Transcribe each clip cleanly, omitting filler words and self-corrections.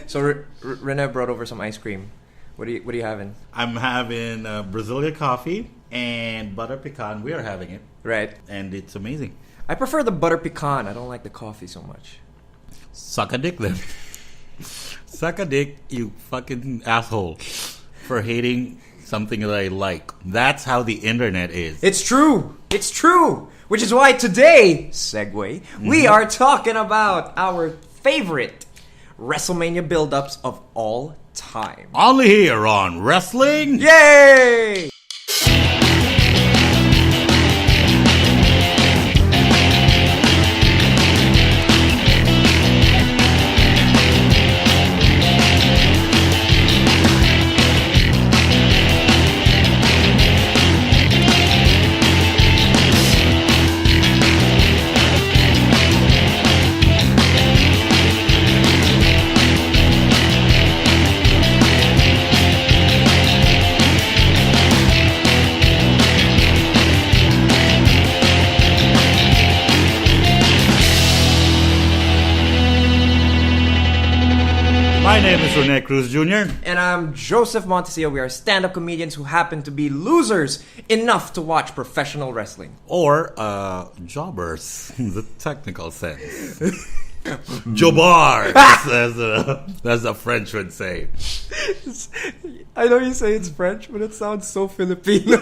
So Rene brought over some ice cream. What are you having? I'm having Brazilian coffee and butter pecan. We are having it. Right. And it's amazing. I prefer the butter pecan. I don't like the coffee so much. Suck a dick then. Suck a dick, you fucking asshole, for hating something that I like. That's how the internet is. It's true. It's true. Which is why today, segue, we are talking about our favorite WrestleMania build-ups of all time. Only here on Wrestling. Yay! My name is Rene Cruz Jr. And I'm Joseph Montecillo. We are stand-up comedians who happen to be losers enough to watch professional wrestling. Or jobbers, in the technical sense. Jobbar, as the French would say. I know you say it's French, but it sounds so Filipino.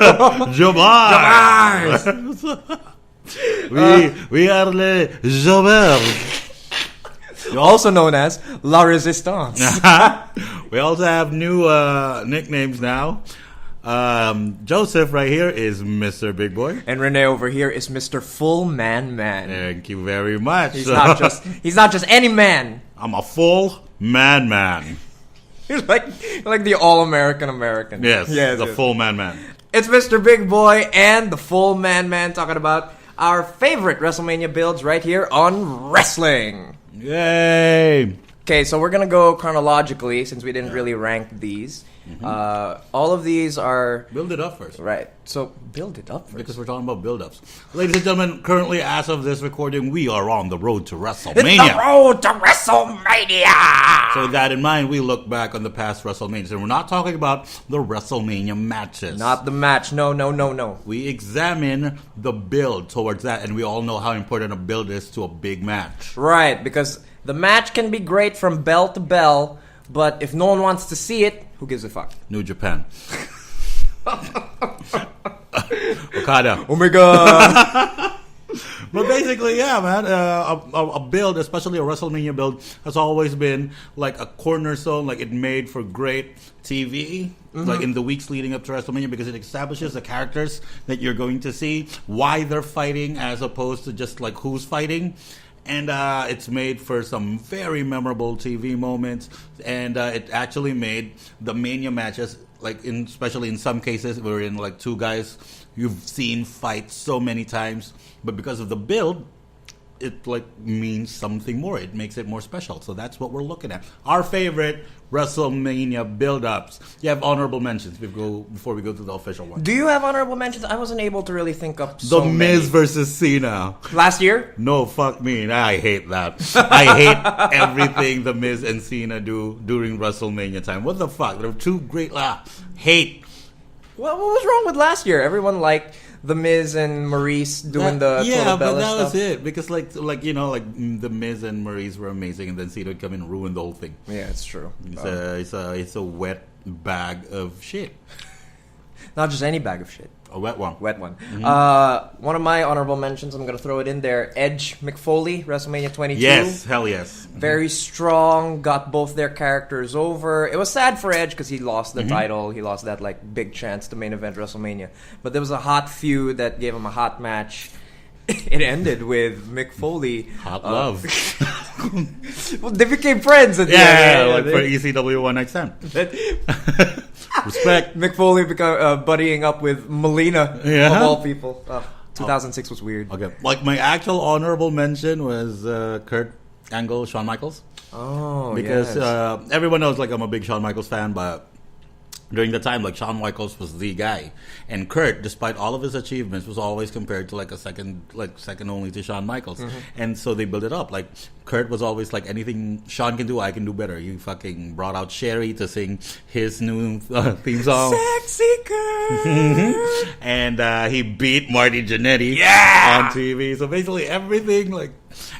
Jobbar! We are les jobbers. Also known as La Resistance. We also have new nicknames now. Joseph right here is Mr. Big Boy. And Rene over here is Mr. Full Man. Thank you very much. He's not just any man. I'm a full man. He's like the all-American American. Yes, the full man. It's Mr. Big Boy and the Full Man talking about our favorite WrestleMania builds right here on Wrestling. Yay! Okay, so we're gonna go chronologically since we didn't really rank these. All of these are Build it up first. right. So build it up first. Because we're talking about build-ups. Ladies and gentlemen, currently as of this recording, we are on the road to WrestleMania. It's the road to WrestleMania! So with that in mind, we look back on the past WrestleManias. And we're not talking about the WrestleMania matches. Not the match. No. We examine the build towards that. And we all know how important a build is to a big match. Right, because the match can be great from bell to bell, but if no one wants to see it, who gives a fuck? New Japan. Okada. Omega! But basically, yeah, man, a build, especially a WrestleMania build, has always been like a cornerstone. Like it made for great TV, like in the weeks leading up to WrestleMania, because it establishes the characters that you're going to see, why they're fighting, as opposed to just like who's fighting. And it's made for some very memorable TV moments, and it actually made the Mania matches, like especially in some cases, we're in like two guys you've seen fight so many times, but because of the build, it like means something more. It makes it more special. So that's what we're looking at. Our favorite WrestleMania build-ups. You have honorable mentions before we go to the official one. Do you have honorable mentions? I wasn't able to really think up The so Miz many. versus Cena. Last year? No, fuck me. I hate that. I hate everything The Miz and Cena do during WrestleMania time. What the fuck? They're two great... hate. What was wrong with last year? Everyone liked The Miz and Maurice doing the Total Bella but that stuff. was it. Because like you know, like The Miz and Maurice were amazing, and then Cena would come in and ruin the whole thing. Yeah, it's true. It's a wet bag of shit. Not just any bag of shit. A wet one. Wet one. One of my honorable mentions, I'm going to throw it in there. Edge McFoley, WrestleMania 22. Yes, hell yes. Very strong, got both their characters over. It was sad for Edge because he lost the title. He lost that like big chance to main event WrestleMania. But there was a hot feud that gave him a hot match. It ended with Mick Foley. Hot love. Well, they became friends at the end. Like for ECW One Night Stand. Respect. Mick Foley buddying up with Melina, of all people. 2006 was weird. Okay, like my actual honorable mention was Kurt Angle, Shawn Michaels. Oh, because yes. everyone knows like I'm a big Shawn Michaels fan, but during the time, like Shawn Michaels was the guy, and Kurt, despite all of his achievements, was always compared to like second only to Shawn Michaels. And so they built it up. Like Kurt was always like, anything Shawn can do, I can do better. He fucking brought out Sherry to sing his new theme song, Sexy Kurt. And he beat Marty Jannetty on TV. So basically everything like.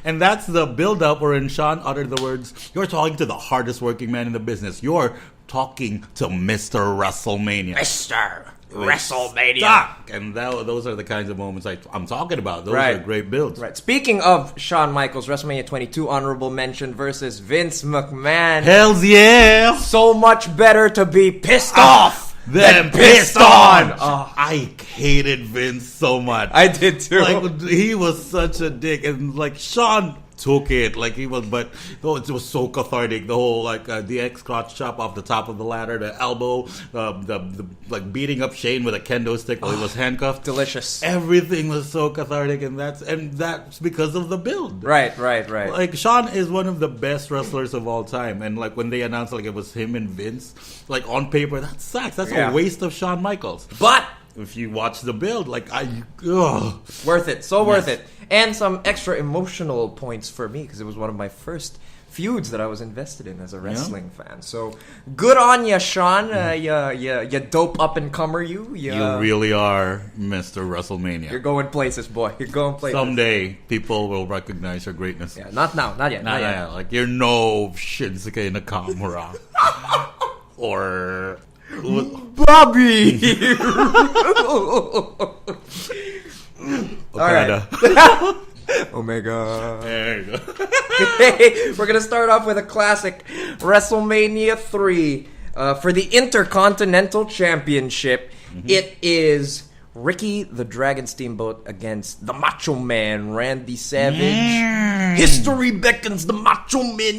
And that's the build-up wherein Shawn uttered the words, "You're talking to the hardest working man in the business. You're talking to Mr. WrestleMania." Mr. WrestleMania. And those are the kinds of moments I'm talking about. Those are great builds. Right. Speaking of Shawn Michaels, WrestleMania 22 honorable mention versus Vince McMahon. Hells yeah! So much better to be pissed off than pissed on. I hated Vince so much. I did too. Like, he was such a dick, and like Shawn took it like he was, but it was so cathartic. The whole like the X-crotch chop off the top of the ladder, the elbow, the like beating up Shane with a kendo stick while he was handcuffed. Delicious. Everything was so cathartic, and that's because of the build. Right. Like Shawn is one of the best wrestlers of all time, and like when they announced like it was him and Vince, like on paper that sucks. That's a waste of Shawn Michaels. But if you watch the build, like worth it, worth it, and some extra emotional points for me because it was one of my first feuds that I was invested in as a wrestling fan. So good on ya, Shawn. You dope up and comer. You really are Mr. WrestleMania. You're going places, boy. You're going places. Someday people will recognize your greatness. Yeah, not now, not yet. Like you're no Shinsuke Nakamura or Bobby. Okada. Omega. There you go. We're gonna start off with a classic, WrestleMania 3 for the Intercontinental Championship. It is Ricky the Dragon Steamboat against the Macho Man Randy Savage. History beckons the Macho Man.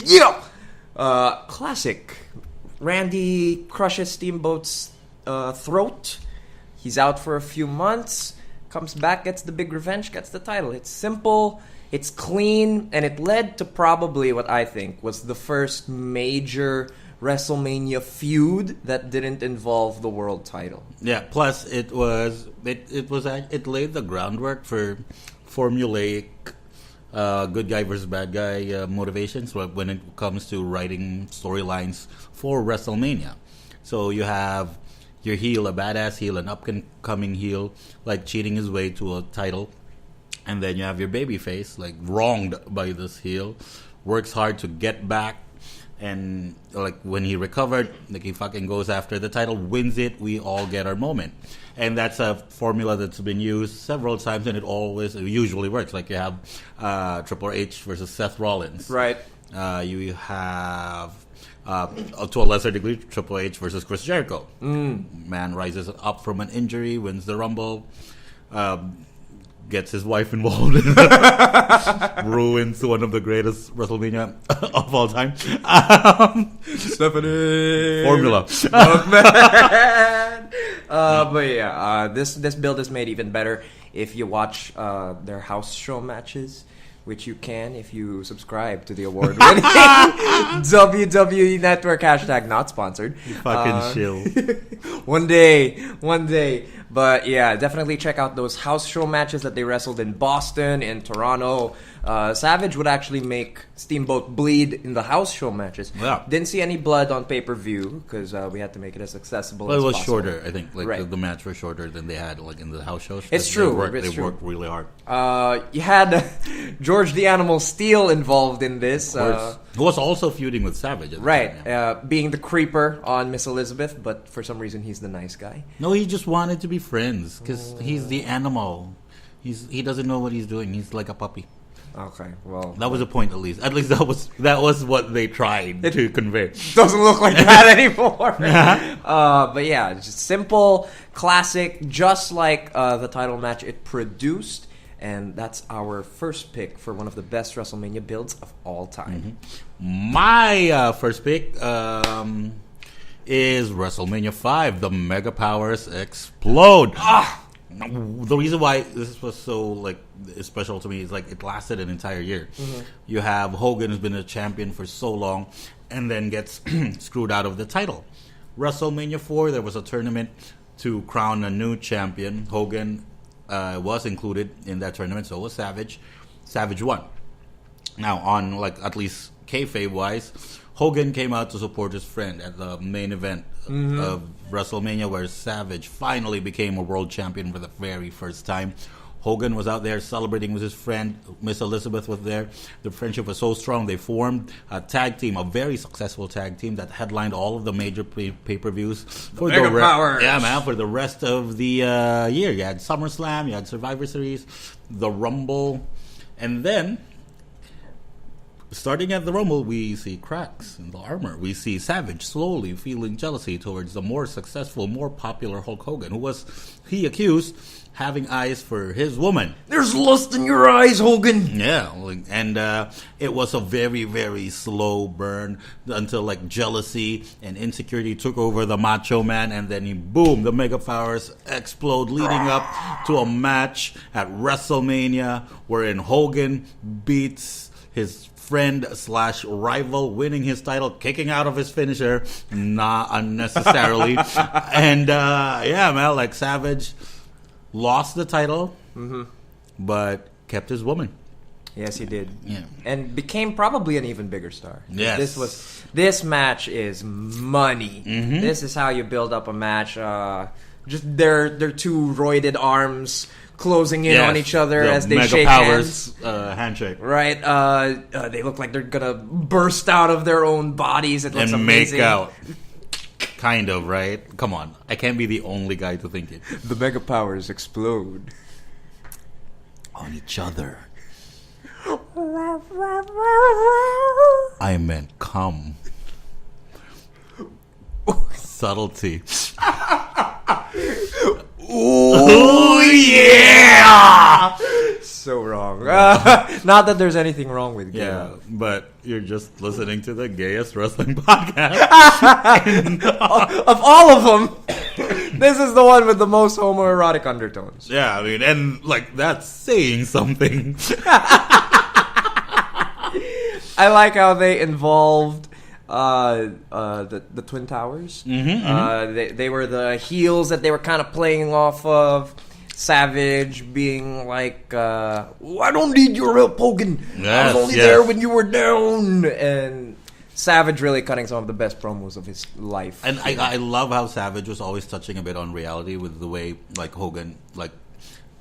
Classic. Randy crushes Steamboat's throat. He's out for a few months. Comes back, gets the big revenge, gets the title. It's simple, it's clean, and it led to probably what I think was the first major WrestleMania feud that didn't involve the world title. Yeah. Plus, it laid the groundwork for formulaic good guy versus bad guy motivations when it comes to writing storylines for WrestleMania. So you have your heel, a badass heel, an up-and-coming heel, like cheating his way to a title. And then you have your babyface, like wronged by this heel, works hard to get back. And like when he recovered, like he fucking goes after the title, wins it, we all get our moment. And that's a formula that's been used several times, and it usually works. Like you have Triple H versus Seth Rollins. Right. You have, to a lesser degree, Triple H versus Chris Jericho. Man rises up from an injury, wins the Rumble, gets his wife involved, ruins one of the greatest WrestleMania of all time. Stephanie Formula. But yeah, this build is made even better if you watch their house show matches, which you can if you subscribe to the award-winning WWE Network. # not sponsored. You fucking chill. One day. But yeah, definitely check out those house show matches that they wrestled in Boston, in Toronto. Savage would actually make Steamboat bleed in the house show matches. Yeah. Didn't see any blood on pay-per-view because we had to make it as accessible as it was possible. shorter, I think. Like Right. the match was shorter than they had like in the house shows. It's true. They worked really hard. You had George the Animal Steele involved in this. Who was also feuding with Savage at the Right. time, yeah. Being the creeper on Miss Elizabeth, but for some reason he's the nice guy. No, he just wanted to be friends because he's the animal. He doesn't know what he's doing. He's like a puppy. Okay, well, That was a point, at least. At least that was what they tried to convey. doesn't look like that anymore. But yeah, just simple, classic, just like the title match it produced. And that's our first pick for one of the best WrestleMania builds of all time. My first pick is WrestleMania 5. The Mega Powers explode. The reason why this was so special to me is it lasted an entire year. You have Hogan, who's been a champion for so long, and then gets screwed out of the title WrestleMania 4, there was a tournament to crown a new champion. Hogan was included in that tournament, so was Savage. Savage won. Now, on like at least kayfabe wise, Hogan came out to support his friend at the main event of WrestleMania, where Savage finally became a world champion for the very first time. Hogan was out there celebrating with his friend. Miss Elizabeth was there. The friendship was so strong, they formed a tag team, a very successful tag team that headlined all of the major pay-per-views. For Mega Powers. Yeah, man, for the rest of the year. You had SummerSlam, you had Survivor Series, the Rumble, and then starting at the Rumble, we see cracks in the armor. We see Savage slowly feeling jealousy towards the more successful, more popular Hulk Hogan, who was, he accused, having eyes for his woman. There's lust in your eyes, Hogan. Yeah, and it was a very, very slow burn until like jealousy and insecurity took over the Macho Man, and then boom, the Mega Powers explode, leading up to a match at WrestleMania wherein Hogan beats his friend / rival, winning his title, kicking out of his finisher, not unnecessarily. And yeah, man, like Savage lost the title, but kept his woman. Yes, he did. Yeah. And became probably an even bigger star. Yes. This match is money. This is how you build up a match. Just their two roided arms closing in on each other as they shake hands. Handshake. Right. They look like they're gonna burst out of their own bodies. It looks And amazing. make out. Kind of, right? Come on. I can't be the only guy to think it. The Mega Powers explode On each other. I meant come. Subtlety. Oh yeah! So wrong. Not that there's anything wrong with gay. Yeah, but you're just listening to the gayest wrestling podcast. Of all of them, this is the one with the most homoerotic undertones. Yeah, I mean, and like that's saying something. I like how they involved the Twin Towers. They were the heels that they were kind of playing off of. Savage being like, I don't need your help, Hogan. I was only there when you were down. And Savage really cutting some of the best promos of his life. And I love how Savage was always touching a bit on reality with the way, like, Hogan, like,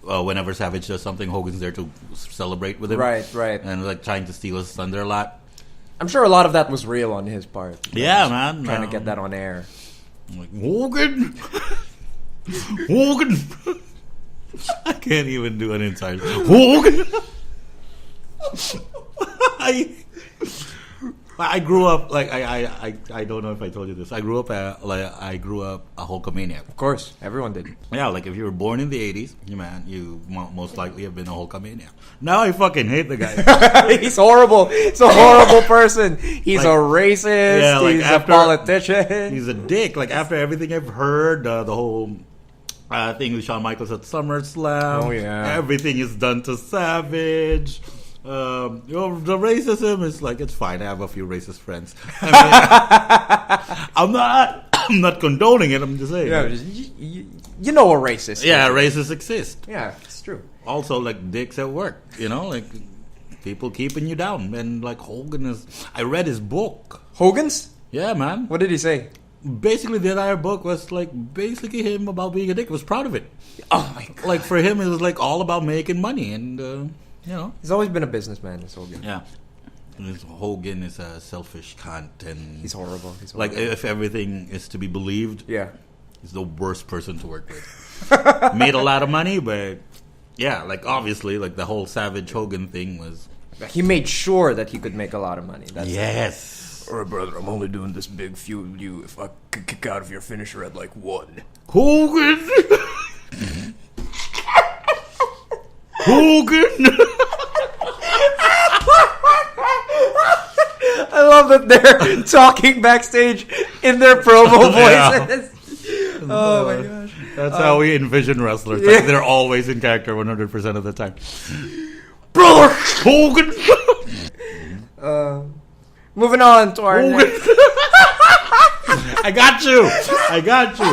whenever Savage does something, Hogan's there to celebrate with him. Right. And, like, trying to steal his thunder a lot. I'm sure a lot of that was real on his part. Yeah, man. Trying to get that on air. Like, Hogan! Hogan! I can't even do an entire Hogan! I grew up like I don't know if I told you this. I grew up a Hulkamaniac. Of course, everyone did. Yeah, like if you were born in the 80s, you most likely have been a Hulkamaniac. Now I fucking hate the guy. He's horrible. He's a horrible person. He's a racist. Yeah, like he's a politician. He's a dick. Like after everything I've heard, the whole thing with Shawn Michaels at SummerSlam. Oh yeah, everything is done to Savage. The racism is like, it's fine. I have a few racist friends. I mean, I'm not condoning it. I'm just saying. Yeah, you know a racist. Yeah, racists exist. Yeah, it's true. Also, like dicks at work. Like people keeping you down. And like Hogan is. I read his book. Hogan's? Yeah, man. What did he say? Basically, the entire book was like basically him about being a dick. He was proud of it. Oh my god! Like for him, it was like all about making money and. He's always been a businessman, this Hogan. Yeah. Hogan is a selfish cunt and he's horrible. Like if everything is to be believed, he's the worst person to work with. Made a lot of money, but like obviously like the whole Savage Hogan thing was he made sure that he could make a lot of money. That's yes. Alright, brother, I'm only doing this big feud with you if I could kick out of your finisher at like 1. Hogan Hogan. I love that they're talking backstage in their promo voices. Oh my gosh. That's how we envision wrestlers. Like they're always in character 100% of the time. Brother Hogan. Moving on to our next. I got you. I got you.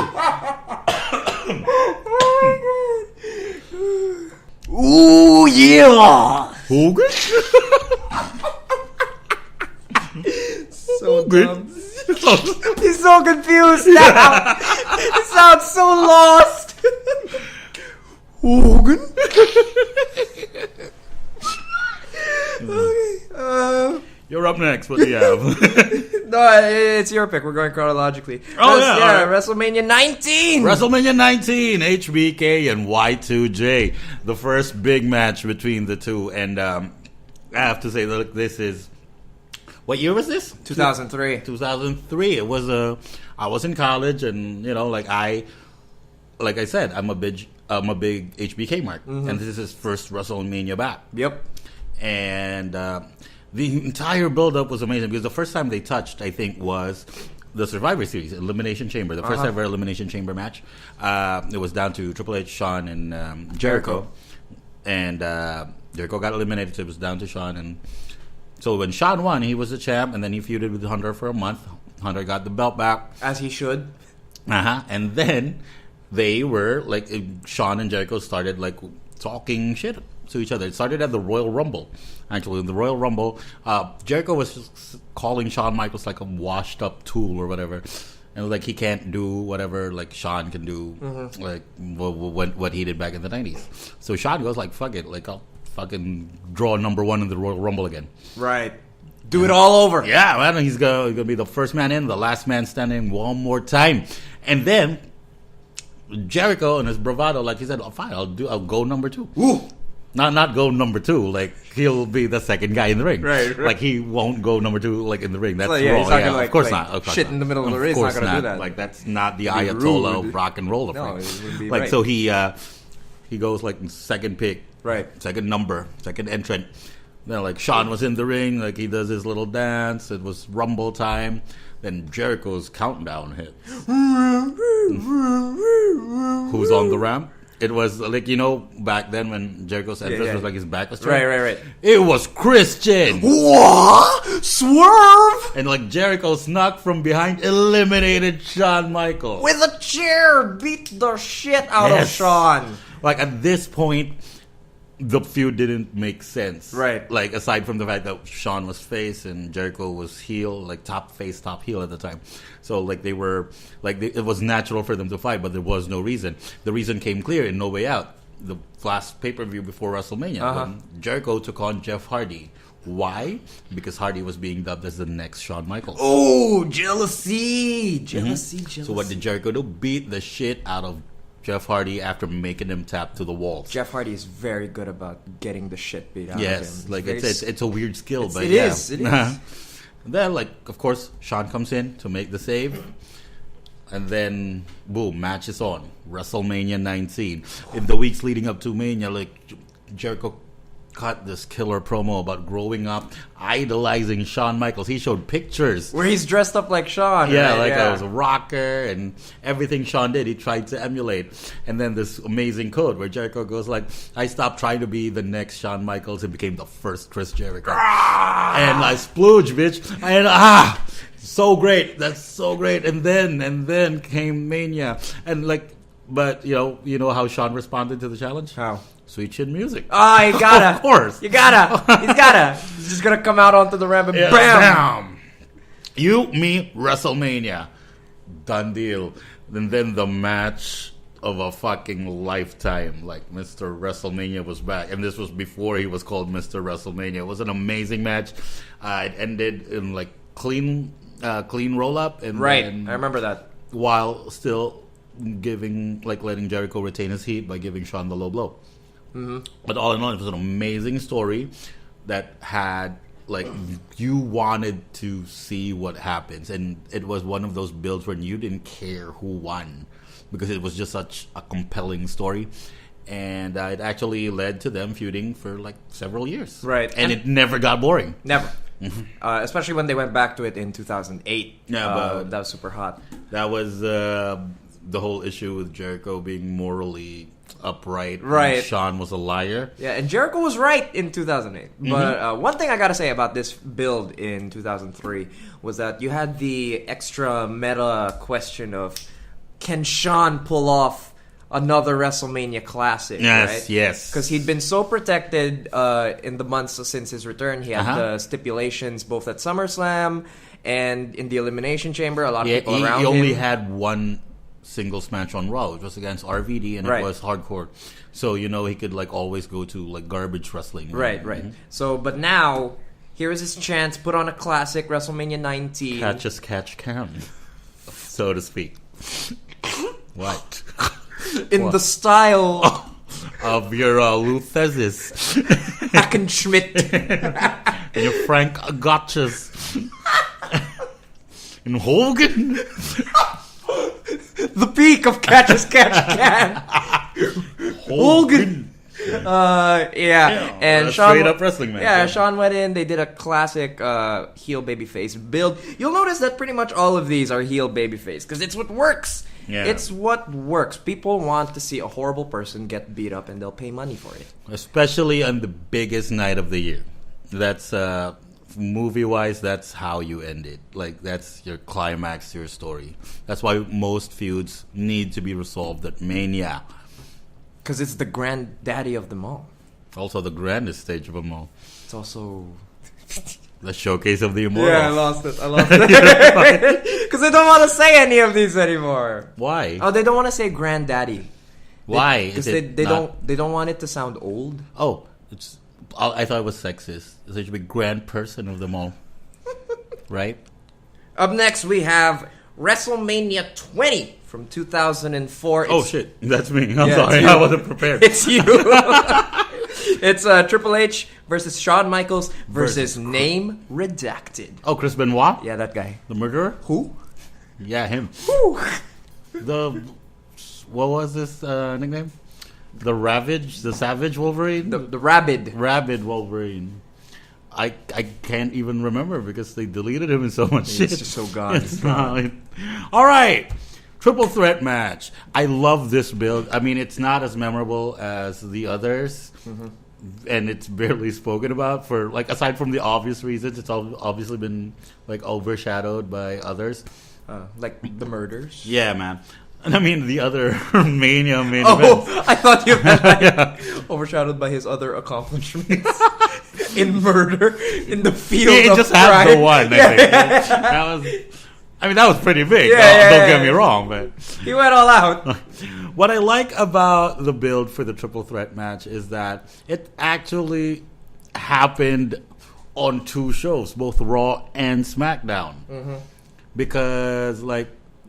Ooh, yeah. Hogan? So dumb. He's so confused now. He sounds so lost. Hogan? Okay. You're up next. What do you have? No, it's your pick. We're going chronologically. Oh, yeah. Right. WrestleMania 19. WrestleMania 19, HBK and Y2J. The first big match between the two. And I have to say, look, this is... What year was this? 2003. 2003. It was I was in college, and like I said, I'm a big HBK mark, and this is his first WrestleMania back. Yep. And the entire build-up was amazing because the first time they touched, I think, was the Survivor Series, Elimination Chamber, the first ever Elimination Chamber match. It was down to Triple H, Shawn, and Jericho, and Jericho got eliminated, so it was down to Shawn. And so when Shawn won, he was the champ, and then he feuded with Hunter for a month. Hunter got the belt back, as he should. And then they were like, Shawn and Jericho started like talking shit to each other. It started at the Royal Rumble. Actually, in the Royal Rumble, Jericho was just calling Shawn Michaels like a washed-up tool or whatever, and like he can't do whatever like Shawn can do, like what he did back in the 90s. So Shawn goes like, "Fuck it, like I'll fucking draw number one in the Royal Rumble again." Right. Do it all over. Yeah, man. He's gonna be the first man in, the last man standing one more time. And then Jericho and his bravado, like he said, "Oh, fine, I'll go number two." Ooh. Not go number two. Like he'll be the second guy in the ring. Right. Like he won't go number two like in the ring. That's He's wrong. not Yeah, gonna, of course like, not. Of course shit not. in the middle of the ring. He's not gonna do that. Like that's not the It'd be Ayatollah rude. of rock and roll. No, it wouldn't be like right. so he goes like second pick. Right. Second number. Second entrant. Then like Shawn was in the ring. Like he does his little dance. It was Rumble time. Then Jericho's countdown hits. Who's on the ramp? It was like, back then when Jericho's entrance was like his back was turned. Right. It was Christian. What? Swerve! And like Jericho snuck from behind, eliminated Shawn Michaels. With a chair, beat the shit out of Shawn. Like at this point, the feud didn't make sense. Right. Like aside from the fact that Shawn was face and Jericho was heel, like top face, top heel at the time. So like they were, it was natural for them to fight, but there was no reason. The reason came clear in No Way Out, the last pay-per-view before WrestleMania, when Jericho took on Jeff Hardy. Why? Because Hardy was being dubbed as the next Shawn Michaels. Oh, jealousy. So what did Jericho do? Beat the shit out of Jeff Hardy after making him tap to the walls. Jeff Hardy is very good about getting the shit beat out of him. Yes, like it's a weird skill, but it yeah. is. And then, like, of course, Shawn comes in to make the save. And then, boom, match is on. WrestleMania 19. In the weeks leading up to Mania, like, Jericho cut this killer promo about growing up, idolizing Shawn Michaels. He showed pictures. Where he's dressed up like Shawn. Yeah, right? I was a rocker, and everything Shawn did, he tried to emulate. And then this amazing quote where Jericho goes like, "I stopped trying to be the next Shawn Michaels and became the first Chris Jericho." And I splooge, bitch. And so great. That's so great. And then came Mania. And like, but you know how Shawn responded to the challenge? How? Sweet chin music. Oh, you gotta. Of course. You gotta. He's gotta. He's just gonna come out onto the ramp and bam! Bam! You, me, WrestleMania. Done deal. And then the match of a fucking lifetime. Like, Mr. WrestleMania was back. And this was before he was called Mr. WrestleMania. It was an amazing match. It ended in, like, clean roll-up. And right. then, I remember that. While still letting Jericho retain his heat by giving Shawn the low blow. Mm-hmm. But all in all, it was an amazing story that had, like, you wanted to see what happens. And it was one of those builds where you didn't care who won because it was just such a compelling story. And it actually led to them feuding for, like, several years. Right. And it never got boring. Never. Especially when they went back to it in 2008. Yeah, but that was super hot. That was the whole issue with Jericho being morally upright. Right. And Shawn was a liar. Yeah, and Jericho was right in 2008. But one thing I gotta say about this build in 2003 was that you had the extra meta question of, can Shawn pull off another WrestleMania Classic? Yes, right? yes. Because he'd been so protected in the months since his return. He had the stipulations both at SummerSlam and in the Elimination Chamber. A lot of people around him. He only had one singles match on Raw. It was against RVD, and it was hardcore. So, he could, always go to, garbage wrestling. Right. So, but now, here is his chance. Put on a classic, WrestleMania 19. Catch as catch can, so to speak. What? In the style of your Lou Theszis. Hackenschmidt. And your Frank Gotchas. And Hogan. The peak of catch as catch can. Hogan. And Shawn, straight up wrestling match. Yeah, Shawn went in. They did a classic heel babyface build. You'll notice that pretty much all of these are heel babyface because it's what works. Yeah. It's what works. People want to see a horrible person get beat up, and they'll pay money for it. Especially on the biggest night of the year. That's movie-wise. That's how you end it. That's your climax to your story. That's why most feuds need to be resolved at Mania. Because it's the granddaddy of them all. Also the grandest stage of them all. It's also the showcase of the immortal. Yeah, I lost it. Because they don't want to say any of these anymore. Why? Oh, they don't want to say granddaddy. Why? Because they don't want it to sound old. Oh, I thought it was sexist. It should be grand person of them all. Right? Up next, we have WrestleMania 20 from 2004. Oh, shit. That's me. I'm sorry. I wasn't prepared. It's you. It's Triple H versus Shawn Michaels versus Name Redacted. Oh, Chris Benoit? Yeah, that guy. The murderer? Who? Yeah, him. Whew. What was this nickname? The Ravage? The Savage Wolverine? The Rabid. Rabid Wolverine. I can't even remember because they deleted him in so much shit. It's just so gone. All right. Triple threat match. I love this build. I mean, it's not as memorable as the others. Mm-hmm. And it's barely spoken about for, aside from the obvious reasons. It's obviously been, overshadowed by others. Like the murders? Yeah, man. And I mean, the other Mania main events. I thought you meant overshadowed by his other accomplishments in murder, in the field of He just crime. had the one, I think. That was pretty big. Don't get me wrong, but he went all out. What I like about the build for the triple threat match is that it actually happened on two shows, both Raw and SmackDown. Mm-hmm. Because,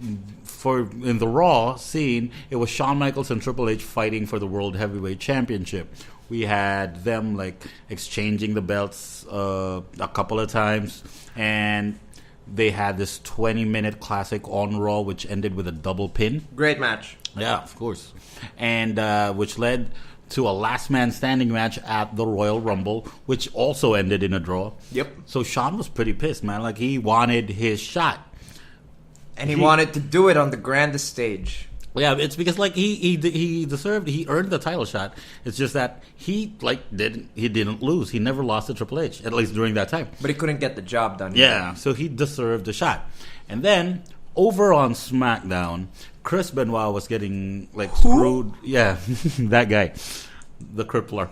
in the Raw scene, it was Shawn Michaels and Triple H fighting for the World Heavyweight Championship. We had them, exchanging the belts a couple of times, and they had this 20-minute classic on Raw, which ended with a double pin. Great match. Yeah, of course. And which led to a last man standing match at the Royal Rumble, which also ended in a draw. Yep. So Shawn was pretty pissed, man. He wanted his shot. And he wanted to do it on the grandest stage. Yeah, it's because he deserved, he earned the title shot. It's just that he didn't lose. He never lost to Triple H, at least during that time. But he couldn't get the job done. Yeah, so he deserved the shot. And then over on SmackDown, Chris Benoit was getting screwed. Yeah, that guy, the crippler.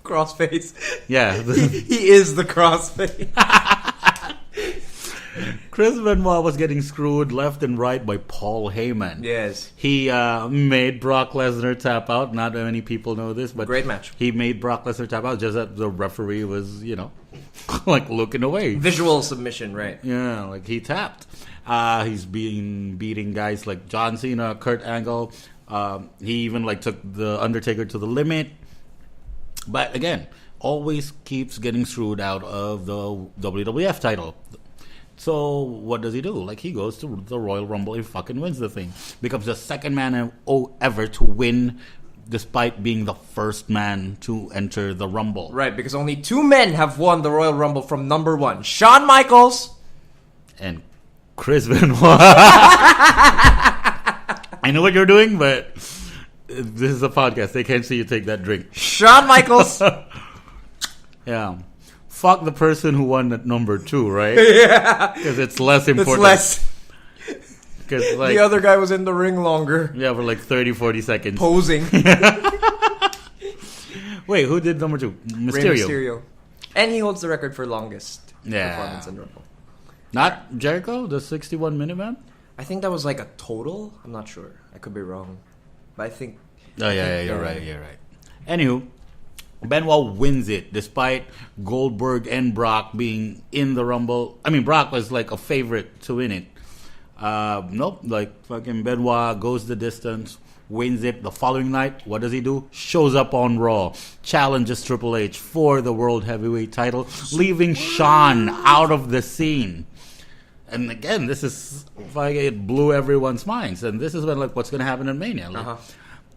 Crossface. Yeah, he is the crossface. Chris Benoit was getting screwed left and right by Paul Heyman. Yes. He made Brock Lesnar tap out. Not many people know this, but great match. He made Brock Lesnar tap out just that the referee was, looking away. Visual submission, right? Yeah, he tapped. He's been beating guys like John Cena, Kurt Angle. He even took the Undertaker to the limit. But again, always keeps getting screwed out of the WWF title. So what does he do? He goes to the Royal Rumble, he fucking wins the thing. Becomes the second man ever to win, despite being the first man to enter the Rumble. Right, because only two men have won the Royal Rumble from number one. Shawn Michaels and Chris Benoit. I know what you're doing, but This is a podcast. They can't see you take that drink. Shawn Michaels. Yeah. Fuck the person who won at number 2, right? Yeah. Because it's less important. It's less. Because like, the other guy was in the ring longer. Yeah, for like 30, 40 seconds. Posing. Wait, who did number 2? Rey Mysterio. And he holds the record for longest performance in Rumble. Not Jericho, the 61-minute man? I think that was like a total. I'm not sure. I could be wrong. But I think... Oh, yeah, you're right. Anywho, Benoit wins it despite Goldberg and Brock being in the Rumble. I mean, Brock was like a favorite to win it. Nope, like fucking Benoit goes the distance, wins it. The following night, what does he do? Shows up on Raw, challenges Triple H for the World Heavyweight title, leaving Shawn out of the scene. And again, this is like it blew everyone's minds. And this is when like what's going to happen in Mania. Like,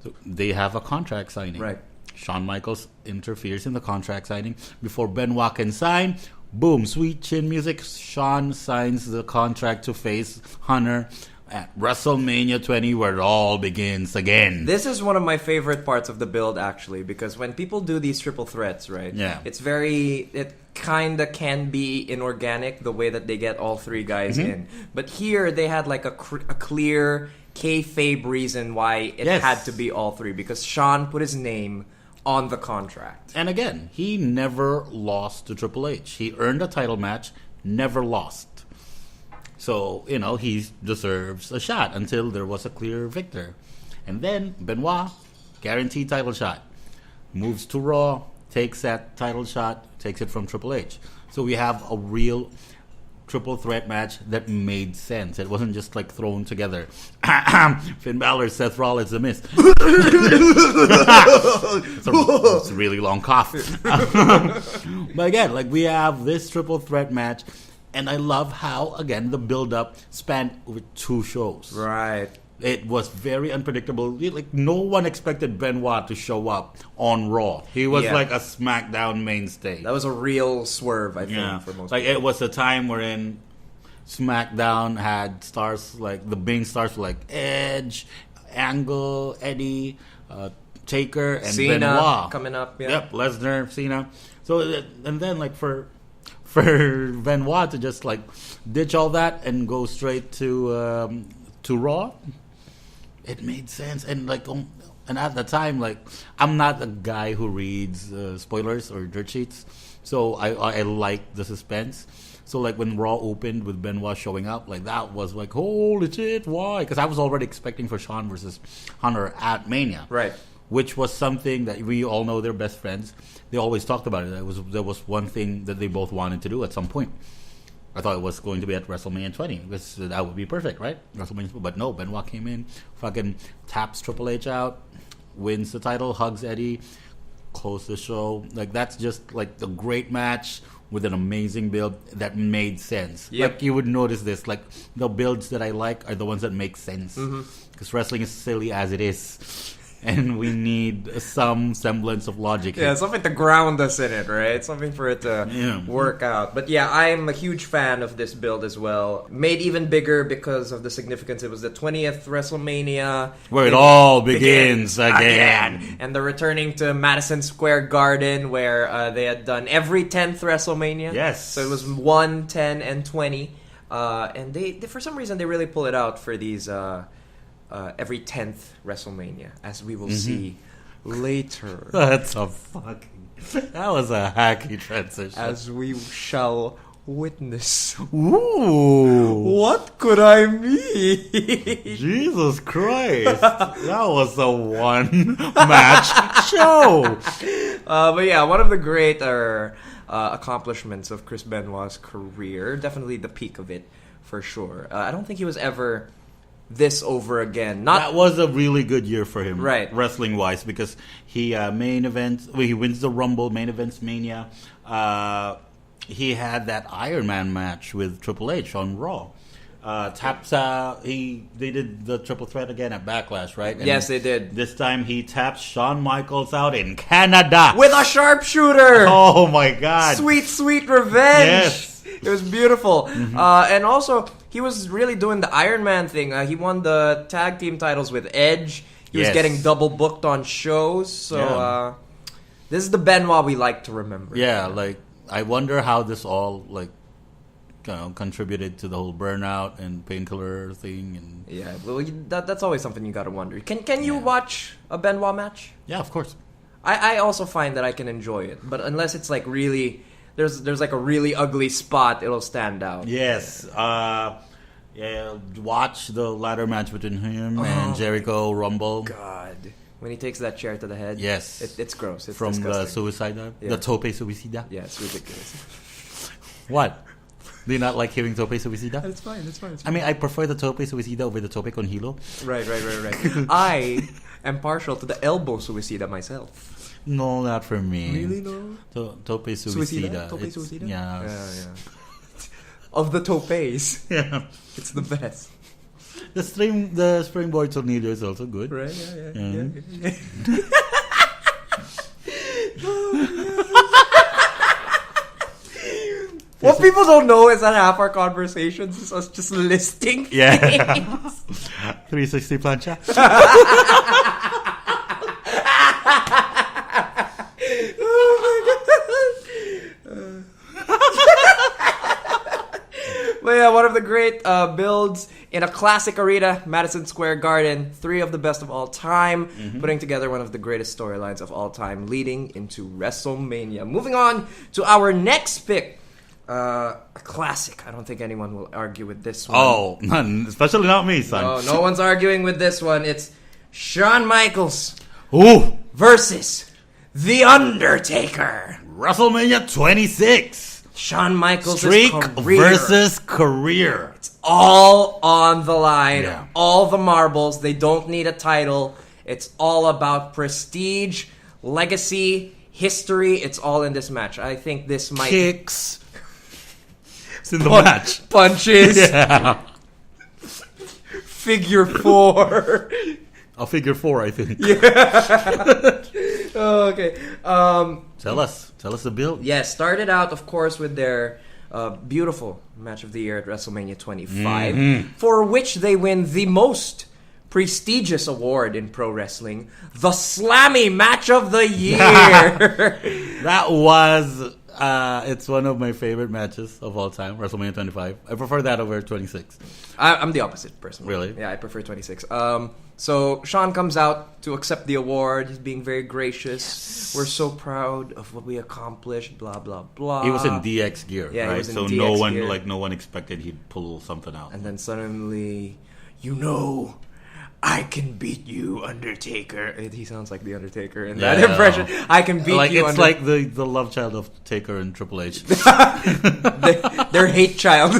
so they have a contract signing. Right. Shawn Michaels interferes in the contract signing before Benoit can sign. Boom, sweet chin music. Shawn signs the contract to face Hunter at WrestleMania 20, where it all begins again. This is one of my favorite parts of the build, actually, because when people do these triple threats, right? Yeah. It kind of can be inorganic the way that they get all three guys in. But here they had like a clear kayfabe reason why it had to be all three, because Shawn put his name on the contract. And again, he never lost to Triple H. He earned a title match, never lost. So, he deserves a shot until there was a clear victor. And then Benoit, guaranteed title shot, moves to Raw, takes that title shot, takes it from Triple H. So we have a real triple threat match that made sense. It wasn't just like thrown together. Finn Balor, Seth Rollins, The Miz. It's a really long cough. But again, like we have this triple threat match, and I love how, again, the build-up spanned over 2 shows. Right. It was very unpredictable. Like no one expected Benoit to show up on Raw. He was like a SmackDown mainstay. That was a real swerve, I think, for most people. It was a time wherein SmackDown had stars like the main stars were like Edge, Angle, Eddie, Taker, and Cena Benoit coming up. Yeah. Yep, Lesnar, Cena. So and then like for Benoit to just like ditch all that and go straight to Raw. It made sense, and and at the time, like I'm not a guy who reads spoilers or dirt sheets, so I like the suspense. So like when Raw opened with Benoit showing up, like that was like holy shit, why? Because I was already expecting for Shawn versus Hunter at Mania, right? Which was something that we all know they're best friends. They always talked about it. There was one thing that they both wanted to do at some point. I thought it was going to be at WrestleMania 20, because that would be perfect, right? WrestleMania, but no, Benoit came in, fucking taps Triple H out, wins the title, hugs Eddie, close the show. Like that's just like the great match with an amazing build that made sense. Yep. Like you would notice this, like the builds that I like are the ones that make sense, because wrestling is silly as it is. And we need some semblance of logic. Yeah, something to ground us in it, right? Something for it to work out. But yeah, I'm a huge fan of this build as well. Made even bigger because of the significance. It was the 20th WrestleMania. Where it all begins again. And they're returning to Madison Square Garden, where they had done every 10th WrestleMania. Yes. So it was 1, 10, and 20. And they for some reason, they really pull it out for these... every 10th WrestleMania, as we will see later. That was a hacky transition. As we shall witness. Ooh. What could I mean? Jesus Christ. That was a one-match show. But yeah, one of the great accomplishments of Chris Benoit's career. Definitely the peak of it, for sure. I don't think he was ever... this over again. That was a really good year for him, right? Wrestling wise, because he he wins the Rumble, main events Mania. He had that Iron Man match with Triple H on Raw. They did the triple threat again at Backlash, right? And yes, they did. This time he taps Shawn Michaels out in Canada with a sharpshooter. Oh my God! Sweet, sweet revenge. Yes. It was beautiful. And also, he was really doing the Iron Man thing. He won the tag team titles with Edge. He was getting double booked on shows. So this is the Benoit we like to remember. Yeah, like I wonder how this all contributed to the whole burnout and painkiller thing. And well, that's always something you got to wonder. Can you watch a Benoit match? Yeah, of course. I also find that I can enjoy it, but unless it's like really there's like a really ugly spot, it'll stand out. Yes. Watch the ladder match between him and Jericho Rumble. God, when he takes that chair to the head. Yes, it's gross. It's from disgusting. the suicide, the tope suicida. Yeah, it's ridiculous. What? Do you not like hearing tope suicida? It's fine. I mean, I prefer the tope suicida over the tope con hilo. Right. I am partial to the elbow suicida myself. No, not for me. Really, no? Tope suicida. Tope suicida? Yeah. Of the topes. Yeah. It's the best. The springboard tornado is also good. Right, yeah. What people don't know is that half our conversations is us just listing things. 360 plancha. But yeah, one of the great builds in a classic arena, Madison Square Garden. 3 of the best of all time, putting together one of the greatest storylines of all time, leading into WrestleMania. Moving on to our next pick. A classic. I don't think anyone will argue with this one. Oh, none, especially not me, son. No one's arguing with this one. It's Shawn Michaels versus The Undertaker. WrestleMania 26. Shawn Michaels' Streak career versus career. It's all on the line. Yeah. All the marbles. They don't need a title. It's all about prestige, legacy, history. It's all in this match. I think this might... Kicks. It's in the match. Punches. Yeah. Figure 4. A figure 4, I think. Yeah. Okay. Tell us the build. Yeah, started out, of course, with their beautiful match of the year at WrestleMania 25, for which they win the most prestigious award in pro wrestling, the Slammy Match of the Year. That was... it's one of my favorite matches of all time, WrestleMania 25. I prefer that over 26. I'm the opposite, personally. Really? Yeah, I prefer 26. So Shawn comes out to accept the award. He's being very gracious. Yes. We're so proud of what we accomplished, blah, blah, blah. He was in DX gear, yeah, right? He was in so DX no one expected he'd pull something out. And then suddenly, I can beat you, Undertaker. He sounds like the Undertaker in that impression. I can beat you. It's like the love child of Taker and Triple H. Their hate child.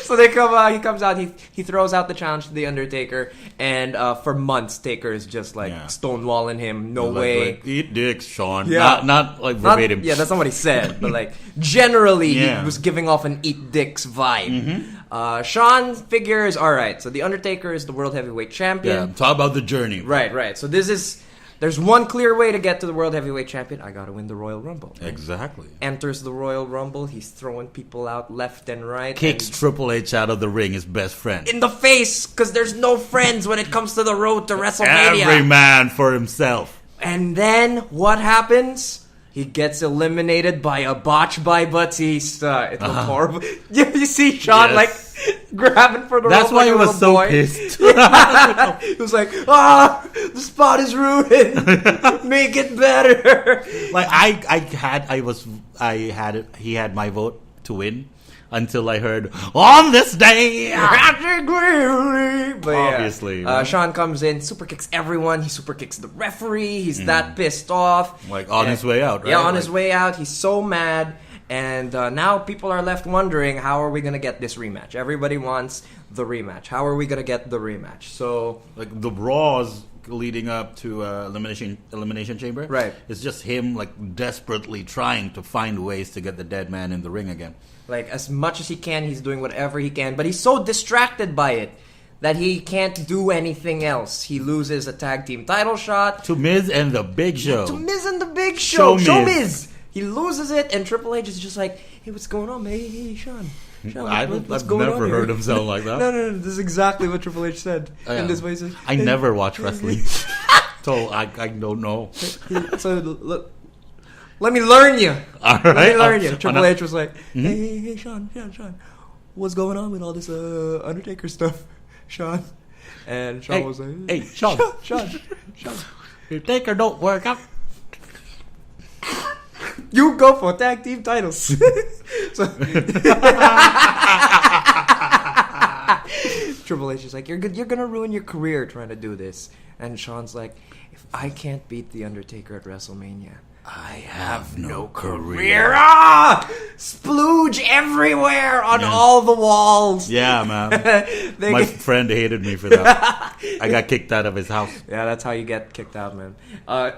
So they come. He comes out. He throws out the challenge to the Undertaker, and for months, Taker is just like stonewalling him. No way. Like, eat dicks, Shawn. Yeah. Not like verbatim. That's not what he said. But like generally, he was giving off an eat dicks vibe. Shawn figures, all right. So the Undertaker is the World Heavyweight Champion. Yeah. Talk about the journey. Right. So there's one clear way to get to the World Heavyweight Champion. I gotta win the Royal Rumble. Exactly. Enters the Royal Rumble. He's throwing people out left and right. Kicks Triple H out of the ring, his best friend. In the face, because there's no friends when it comes to the road to WrestleMania. Every man for himself. And then, what happens? He gets eliminated by a botch by Batista. It looked horrible. You see Shawn grabbing for the rope. That's why he was so pissed. He was like, the spot is ruined. Make it better. Like he had my vote to win until I heard on this day. But obviously, Shawn comes in, super kicks everyone. He super kicks the referee. He's that pissed off. Like on his way out, right? Yeah, on his way out. He's so mad. And now people are left wondering, how are we going to get this rematch? Everybody wants the rematch. How are we going to get the rematch? So, like the Raws leading up to Elimination Chamber, right? It's just him like desperately trying to find ways to get the dead man in the ring again. Like as much as he can, he's doing whatever he can, but he's so distracted by it that he can't do anything else. He loses a tag team title shot to Miz and the Big Show. Show Miz. He loses it, and Triple H is just like, hey, what's going on, man? Hey, Shawn. Shawn, I've never heard him sound like that. No. This is exactly what Triple H said. In this way, he says, I never watch wrestling, so I don't know. So let me learn you. All right. Let me learn you. Triple H was like, hey, Shawn, what's going on with all this Undertaker stuff, Shawn? And Shawn was like, hey, Shawn. Your Taker don't work out. You go for tag team titles. So Triple H is like, you're gonna ruin your career trying to do this. And Shawn's like, if I can't beat The Undertaker at WrestleMania, I have no career. Splooge everywhere on all the walls. Yeah, man. My friend hated me for that. I got kicked out of his house. Yeah, that's how you get kicked out, man.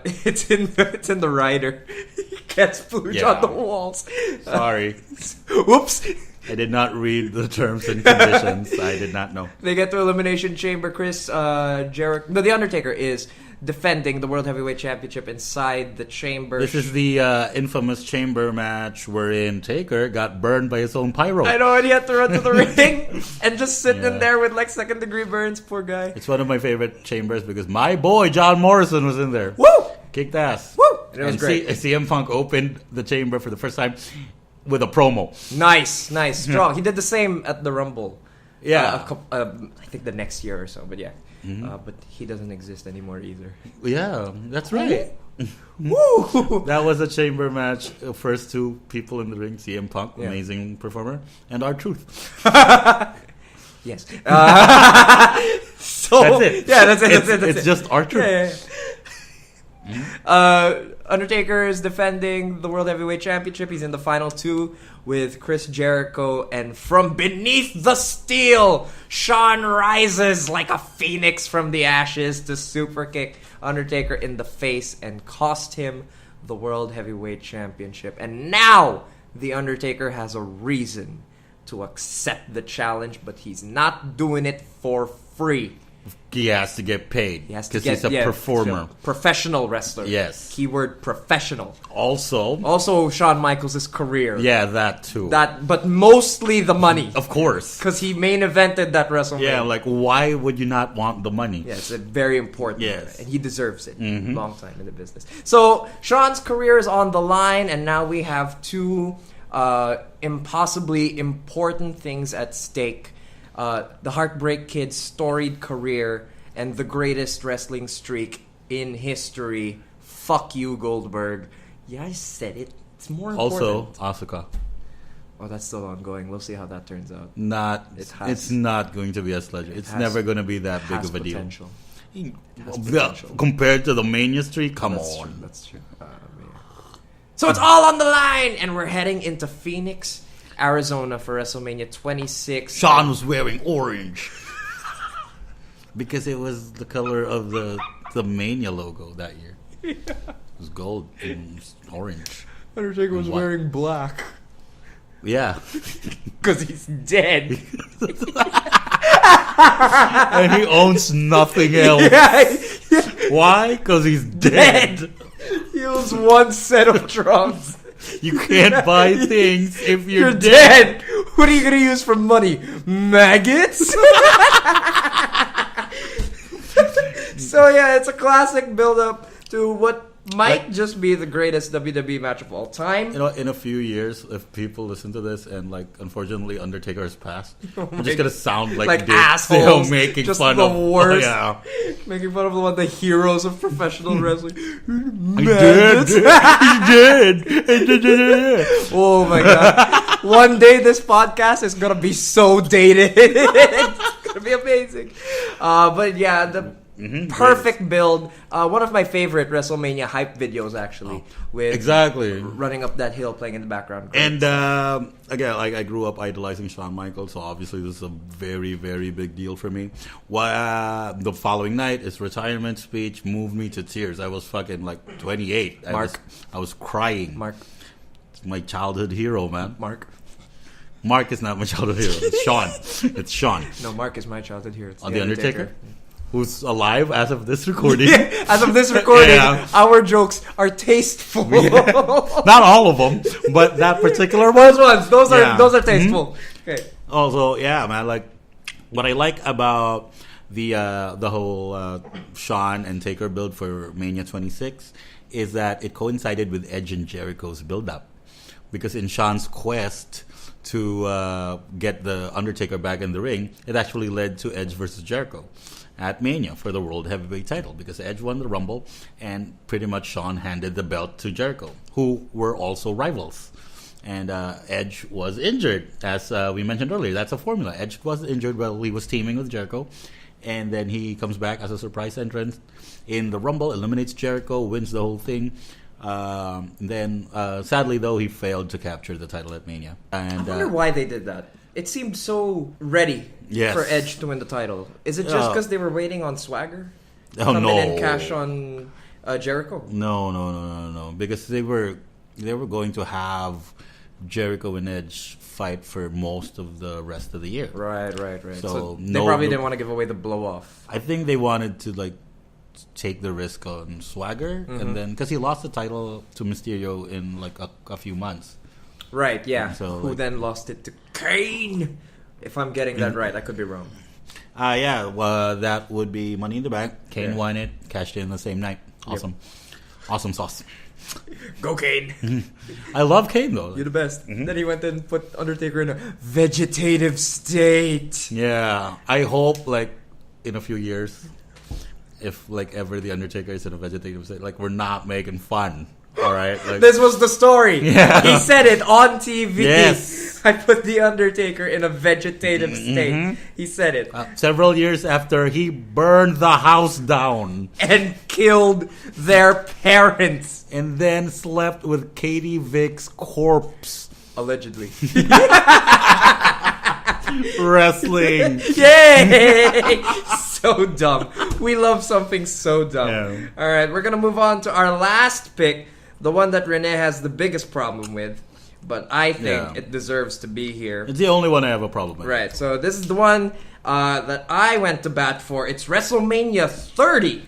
It's in the rider. You get splooge on the walls. Sorry. Whoops. I did not read the terms and conditions. I did not know. They get to Elimination Chamber. Chris Jericho. No, The Undertaker is defending the World Heavyweight Championship inside the chamber. This is the infamous chamber match wherein Taker got burned by his own pyro. I know, and he had to run to the ring and just sit in there with like second-degree burns. Poor guy. It's one of my favorite chambers because my boy John Morrison was in there. Woo! Kicked ass. Woo! It was great. CM Punk opened the chamber for the first time with a promo. Nice. Strong. He did the same at the Rumble. Yeah. I think the next year or so, but yeah. But he doesn't exist anymore either. Yeah, that's right. Woo! That was a chamber match. First two people in the ring: CM Punk, amazing performer, and R-Truth. Yes. So that's it. Yeah, that's it. It's just R-Truth. Yeah. Undertaker is defending the World Heavyweight Championship. He's in the final two with Chris Jericho, and from beneath the steel, Shawn rises like a phoenix from the ashes to superkick Undertaker in the face and cost him the World Heavyweight Championship. And now the Undertaker has a reason to accept the challenge, but he's not doing it for free. He has to get paid because he's a performer. Professional wrestler. Yes. Keyword professional. Also Shawn Michaels' career. Yeah, that too. But mostly the money. Of course. Because he main evented that WrestleMania. Yeah, like why would you not want the money? Yeah, it's a very important. Yes. And he deserves it. Long time in the business. So Shawn's career is on the line, and now we have two impossibly important things at stake. The Heartbreak Kid's storied career and the greatest wrestling streak in history. Fuck you, Goldberg. Yeah, I said it. It's more important. Also, Asuka. Oh, that's still ongoing. We'll see how that turns out. It's not going to be as legendary. It's never going to be that big of a potential. deal. Compared to the Mania streak, come on. That's true. So it's all on the line, and we're heading into Phoenix, Arizona for WrestleMania 26. Shawn was wearing orange because it was the color of the Mania logo that year. It was gold and orange. Undertaker was wearing black. Yeah. Because he's dead. And he owns nothing else. Yeah. Why? Because he's dead. He owns one set of drums. You can't buy things if you're dead. What are you going to use for money? Maggots? So yeah, it's a classic build-up to what might just be the greatest WWE match of all time. You know, in a few years, if people listen to this and unfortunately Undertaker has passed, we're just gonna sound like assholes, making just fun the of worst. Making fun of the heroes of professional wrestling. He did. Oh my god! One day this podcast is gonna be so dated. It's gonna be amazing. But yeah, the perfect build. One of my favorite WrestleMania hype videos, actually. With running up that hill, playing in the background. Great. And again, I grew up idolizing Shawn Michaels, so obviously this is a very, very big deal for me. The following night, his retirement speech moved me to tears. I was fucking 28. I was crying. Mark. It's my childhood hero, man. Mark is not my childhood hero. It's Shawn. It's Shawn. No, Mark is my childhood hero. It's The Undertaker? Who's alive as of this recording. Yeah, as of this recording, our jokes are tasteful. Yeah. Not all of them, but that particular one. Those are tasteful. Okay. Also, yeah, man. Like, what I like about the whole Shawn and Taker build for Mania 26 is that it coincided with Edge and Jericho's build-up, because in Shawn's quest to get the Undertaker back in the ring, it actually led to Edge versus Jericho at Mania for the World Heavyweight title, because Edge won the Rumble and pretty much Shawn handed the belt to Jericho, who were also rivals. And Edge was injured, as we mentioned earlier. That's a formula. Edge was injured while he was teaming with Jericho, and then he comes back as a surprise entrance in the Rumble, eliminates Jericho, wins the whole thing. Then, sadly though, he failed to capture the title at Mania. And I wonder why they did that. It seemed so ready for Edge to win the title. Is it just because they were waiting on Swagger? Come in and cash on Jericho? No. Because they were going to have Jericho and Edge fight for most of the rest of the year. Right. So they probably didn't want to give away the blow off. I think they wanted to take the risk on Swagger, and then because he lost the title to Mysterio in a few months. Right, yeah. So, who then lost it to Kane? If I'm getting that right, I could be wrong. That would be Money in the Bank. Kane won it, cashed in the same night. Awesome. Yep. Awesome sauce. Go Kane. I love Kane though. You're the best. Then he went and put Undertaker in a vegetative state. Yeah. I hope in a few years, if ever the Undertaker is in a vegetative state, we're not making fun. All right. This was the story. Yeah. He said it on TV. Yes. I put the Undertaker in a vegetative state. He said it. Several years after he burned the house down. And killed their parents. And then slept with Katie Vick's corpse. Allegedly. Wrestling. Yay! So dumb. We love something so dumb. Yeah. All right, we're going to move on to our last pick. The one that Rene has the biggest problem with, but I think it deserves to be here. It's the only one I have a problem with. Right, so this is the one that I went to bat for. It's WrestleMania 30.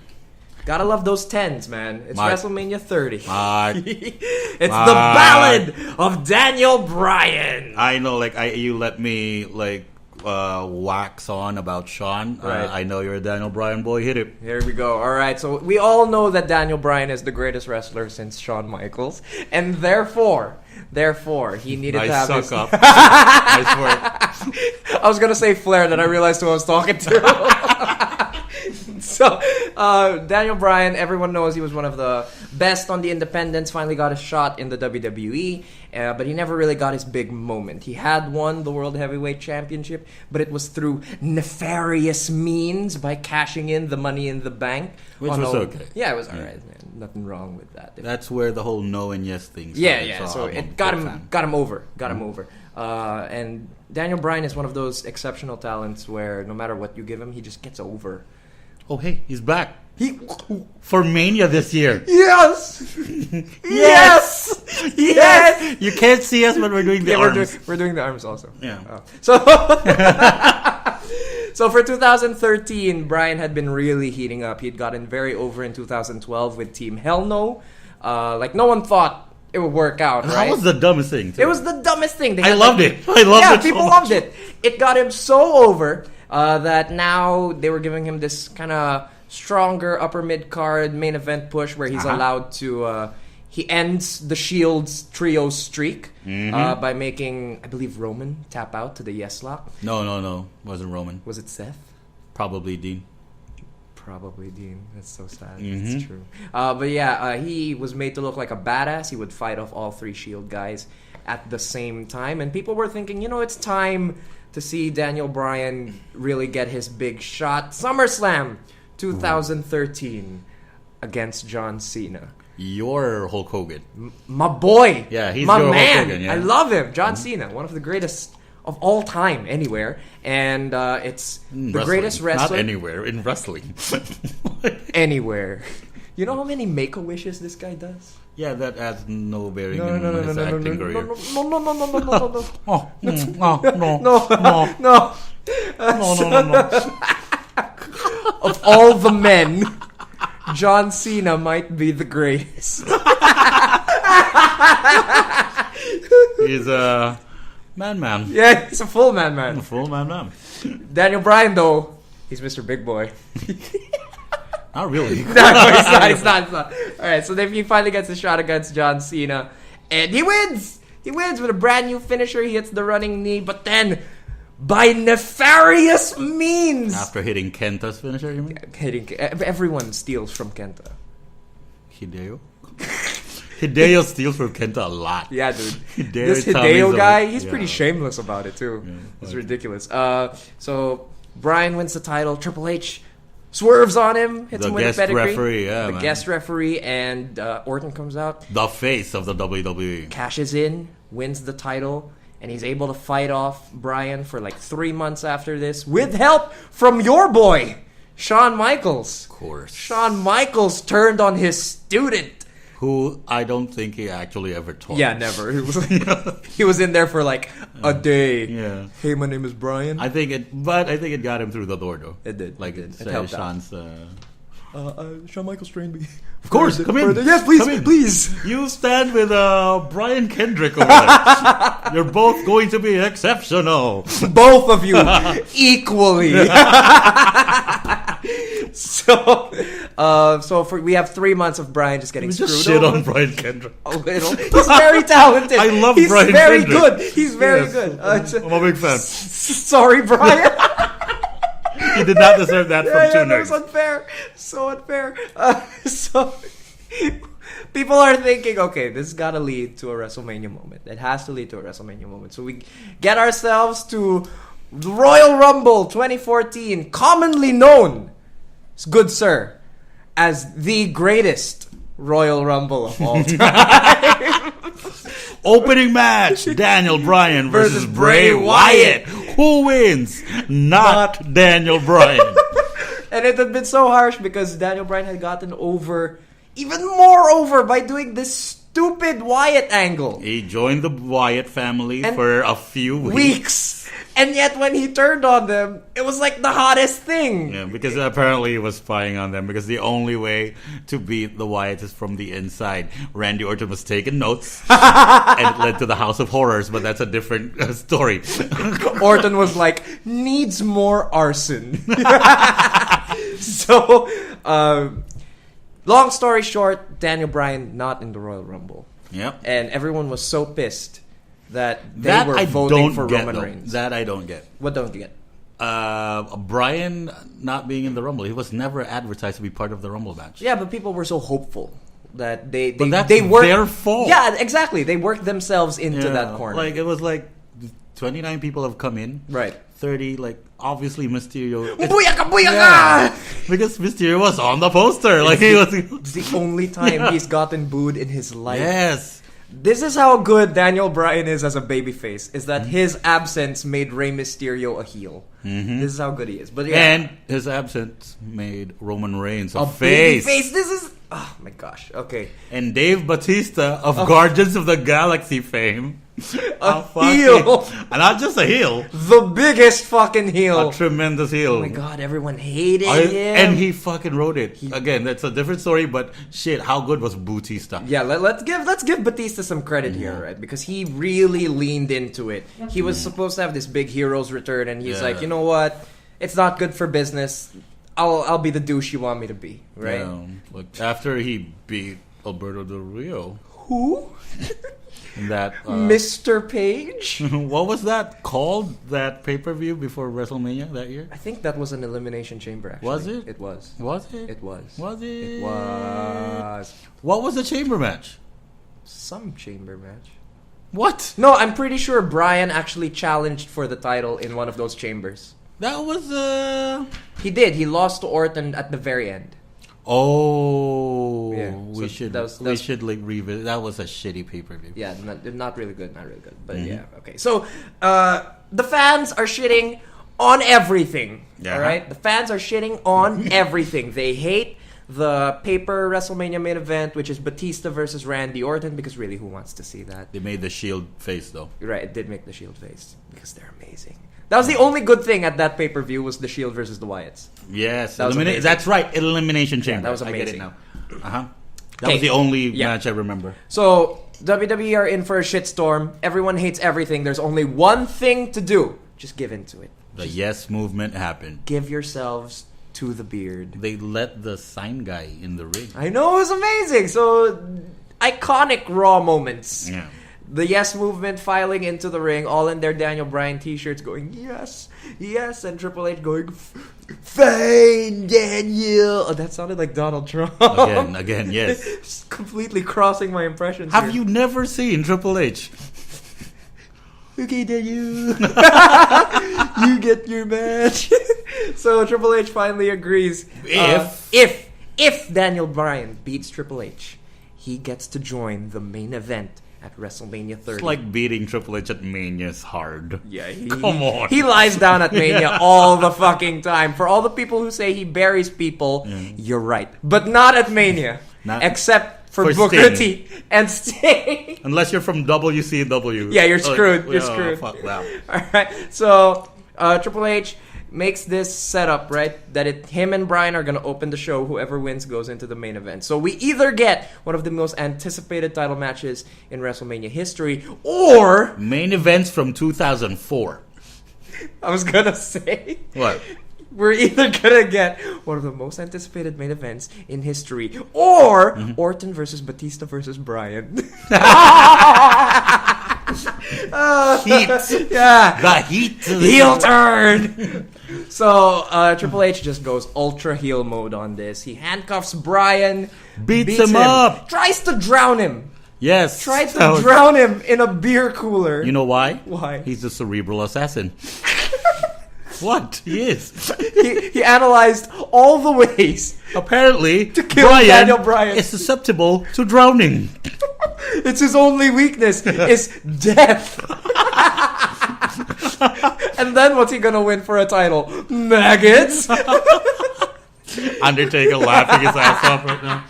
Gotta love those 10s, man. It's WrestleMania 30. It's the Ballad of Daniel Bryan. I know, you let me, wax on about Shawn. Right. I know you're a Daniel Bryan boy. Hit it. Here we go. All right, so we all know that Daniel Bryan is the greatest wrestler since Shawn Michaels, and therefore, he needed to have his... up. I swear. I was gonna say Flair, then I realized who I was talking to. So, Daniel Bryan, everyone knows he was one of the best on the independents, finally got a shot in the WWE, but he never really got his big moment. He had won the World Heavyweight Championship, but it was through nefarious means by cashing in the Money in the Bank. Which was okay. Yeah, it was alright, man. Nothing wrong with that. That's where the whole no and yes thing started. Yeah. So it got him over. And Daniel Bryan is one of those exceptional talents where no matter what you give him, he just gets over. Oh, hey, he's back. For Mania this year. Yes! Yes! You can't see us, but we're doing the arms. We're doing the arms also. Yeah. So for 2013, Bryan had been really heating up. He'd gotten very over in 2012 with Team Hell No. No one thought it would work out, right? That was the dumbest thing, too. It was the dumbest thing. I loved it. Yeah, people loved it. It got him so over that now they were giving him this kind of stronger upper mid-card main event push where he's allowed to... he ends the Shield's trio streak by making, I believe, Roman tap out to the yes lock. No. It wasn't Roman. Was it Seth? Probably Dean. That's so sad. It's true. But yeah, he was made to look like a badass. He would fight off all three Shield guys at the same time. And people were thinking, it's time to see Daniel Bryan really get his big shot. SummerSlam 2013 against John Cena. Your Hulk Hogan. My boy. Yeah, he's my your man. Hulk Hogan, yeah. I love him. John Cena, one of the greatest of all time anywhere. And it's the greatest wrestler. Not anywhere, in wrestling. Anywhere. You know how many Make-A-Wishes this guy does? Yeah, that adds no bearing on his acting career. No. Of all the men, John Cena might be the greatest. He's Man. Yeah, he's a full man. A full man. Daniel Bryan, though, he's Mr. Big Boy. Not really. No, he's not. Alright, so then he finally gets a shot against John Cena. And he wins! He wins with a brand new finisher. He hits the running knee. But then, by nefarious means... After hitting Kenta's finisher, you mean? Everyone steals from Kenta. Hideo? Hideo steals from Kenta a lot. Yeah, dude. This Hideo guy, he's pretty shameless about it, too. Yeah, it's ridiculous. So, Bryan wins the title. Triple H swerves on him, hits him with a pedigree. Referee, the guest referee, and Orton comes out. The face of the WWE. Cashes in, wins the title, and he's able to fight off Bryan for like 3 months after this with help from your boy, Shawn Michaels. Of course. Shawn Michaels turned on his student. Who I don't think he actually ever taught. Yeah, never. He was in there for like a day. Yeah. Hey, my name is Bryan. I think it got him through the door though. It did. Like it helped Shawn's. Shawn Michaels trained me. Of course, come in. Yes, please, please. You stand with Brian Kendrick over there. You're both going to be exceptional. Both of you equally. We have 3 months of Bryan just getting screwed just shit over. on Brian Kendrick. A little. He's very talented. I love He's Brian very Kendrick. good. He's very good. I'm a big fan. Sorry, Bryan. He did not deserve that from two That was nerds. unfair. So unfair. People are thinking, okay, this has got to lead to a WrestleMania moment. It has to lead to a WrestleMania moment. So we get ourselves to the Royal Rumble 2014, commonly known, good sir, as the greatest Royal Rumble of all time. Opening match: Daniel Bryan versus Bray Wyatt. Who wins? Not Daniel Bryan. And it had been so harsh because Daniel Bryan had gotten even more over by doing this stupid Wyatt angle. He joined the Wyatt family for a few weeks. And yet when he turned on them, it was like the hottest thing. Yeah, because apparently he was spying on them, because the only way to beat the Wyatts is from the inside. Randy Orton was taking notes and it led to the House of Horrors, but that's a different story. Orton was like, needs more arson. So, long story short, Daniel Bryan not in the Royal Rumble. Yep. And everyone was so pissed that they were voting for Roman Reigns. That I don't get. What don't you get? Bryan not being in the Rumble. He was never advertised to be part of the Rumble match. Yeah, but people were so hopeful that they that's worked their fault. Yeah, exactly. They worked themselves into that corner. Like, it was like 29 people have come in. Right. 30, like, obviously Mysterio. Booyaka, booyaka! Yeah, because Mysterio was on the poster. Like, it's the only time he's gotten booed in his life. Yes. This is how good Daniel Bryan is as a babyface. Is that his absence made Rey Mysterio a heel. Mm-hmm. This is how good he is. But yeah, and his absence made Roman Reigns a face. Babyface. This is oh my gosh. Okay. And Dave Bautista of Guardians of the Galaxy fame. A heel. Not just a heel. The biggest fucking heel. A tremendous heel. Oh my god, everyone hated him. And he fucking wrote it. Again, that's a different story, but shit, how good was Bautista? Yeah, let's give Batista some credit here, right? Because he really leaned into it. He was supposed to have this big hero's return, and he's like, you know what? It's not good for business. I'll be the douche you want me to be, right? Yeah, like after he beat Alberto Del Rio. Who? That Mr. Page? What was that called? That pay-per-view before WrestleMania that year? I think that was an Elimination Chamber, actually. Was it? It was. Was it? It was. Was it? It was. What was the chamber match? Some chamber match. What? No, I'm pretty sure Bryan actually challenged for the title in one of those chambers. That was He did. He lost to Orton at the very end. Oh, yeah. We should like revisit. That was a shitty pay-per-view. Yeah, not really good, but yeah, okay. So, the fans are shitting on everything. Yeah. All right, the fans are shitting on everything. They hate the paper WrestleMania main event, which is Batista versus Randy Orton, because really, who wants to see that? They made the Shield face though. Right, it did make the Shield face because they're amazing. That was the only good thing at that pay-per-view was the Shield versus the Wyatts. Yes, that was that's right. Elimination Chamber. Yeah, that was amazing. I get it now. That was the only match I remember. So WWE are in for a shitstorm. Everyone hates everything. There's only one thing to do. Just give into it. The yes movement happened. Give yourselves to the beard. They let the sign guy in the ring. I know, it was amazing. So, iconic Raw moments. Yeah. The yes movement filing into the ring, all in their Daniel Bryan t-shirts going, yes, yes, and Triple H going, fine, Daniel. Oh, that sounded like Donald Trump. Again, yes. Just completely crossing my impressions Have here. you never seen Triple H? Okay, Daniel. You get your match. So Triple H finally agrees. If Daniel Bryan beats Triple H, he gets to join the main event at WrestleMania 30. It's like beating Triple H at Mania is hard. Yeah, Come on. He lies down at Mania all the fucking time. For all the people who say he buries people, you're right. But not at Mania. Except for Booker T and Sting. Unless you're from WCW. Yeah, you're screwed. You're screwed. Fuck that. Alright, so Triple H makes this setup, right? That him and Bryan are going to open the show. Whoever wins goes into the main event. So we either get one of the most anticipated title matches in WrestleMania history, or main events from 2004. I was going to say... What? We're either going to get one of the most anticipated main events in history, or Orton versus Batista versus Bryan. Heat. Yeah. The heat. Heel turn. So Triple H just goes ultra heel mode on this. He handcuffs Bryan, beats him up, tries to drown him. Yes. Tried to drown him in a beer cooler. You know why? Why? He's a cerebral assassin. What? He is. He analyzed all the ways apparently to kill Daniel Bryan. Is susceptible to drowning. It's his only weakness is death. And then what's he gonna win for a title? Maggots. Undertaker laughing his ass off right now.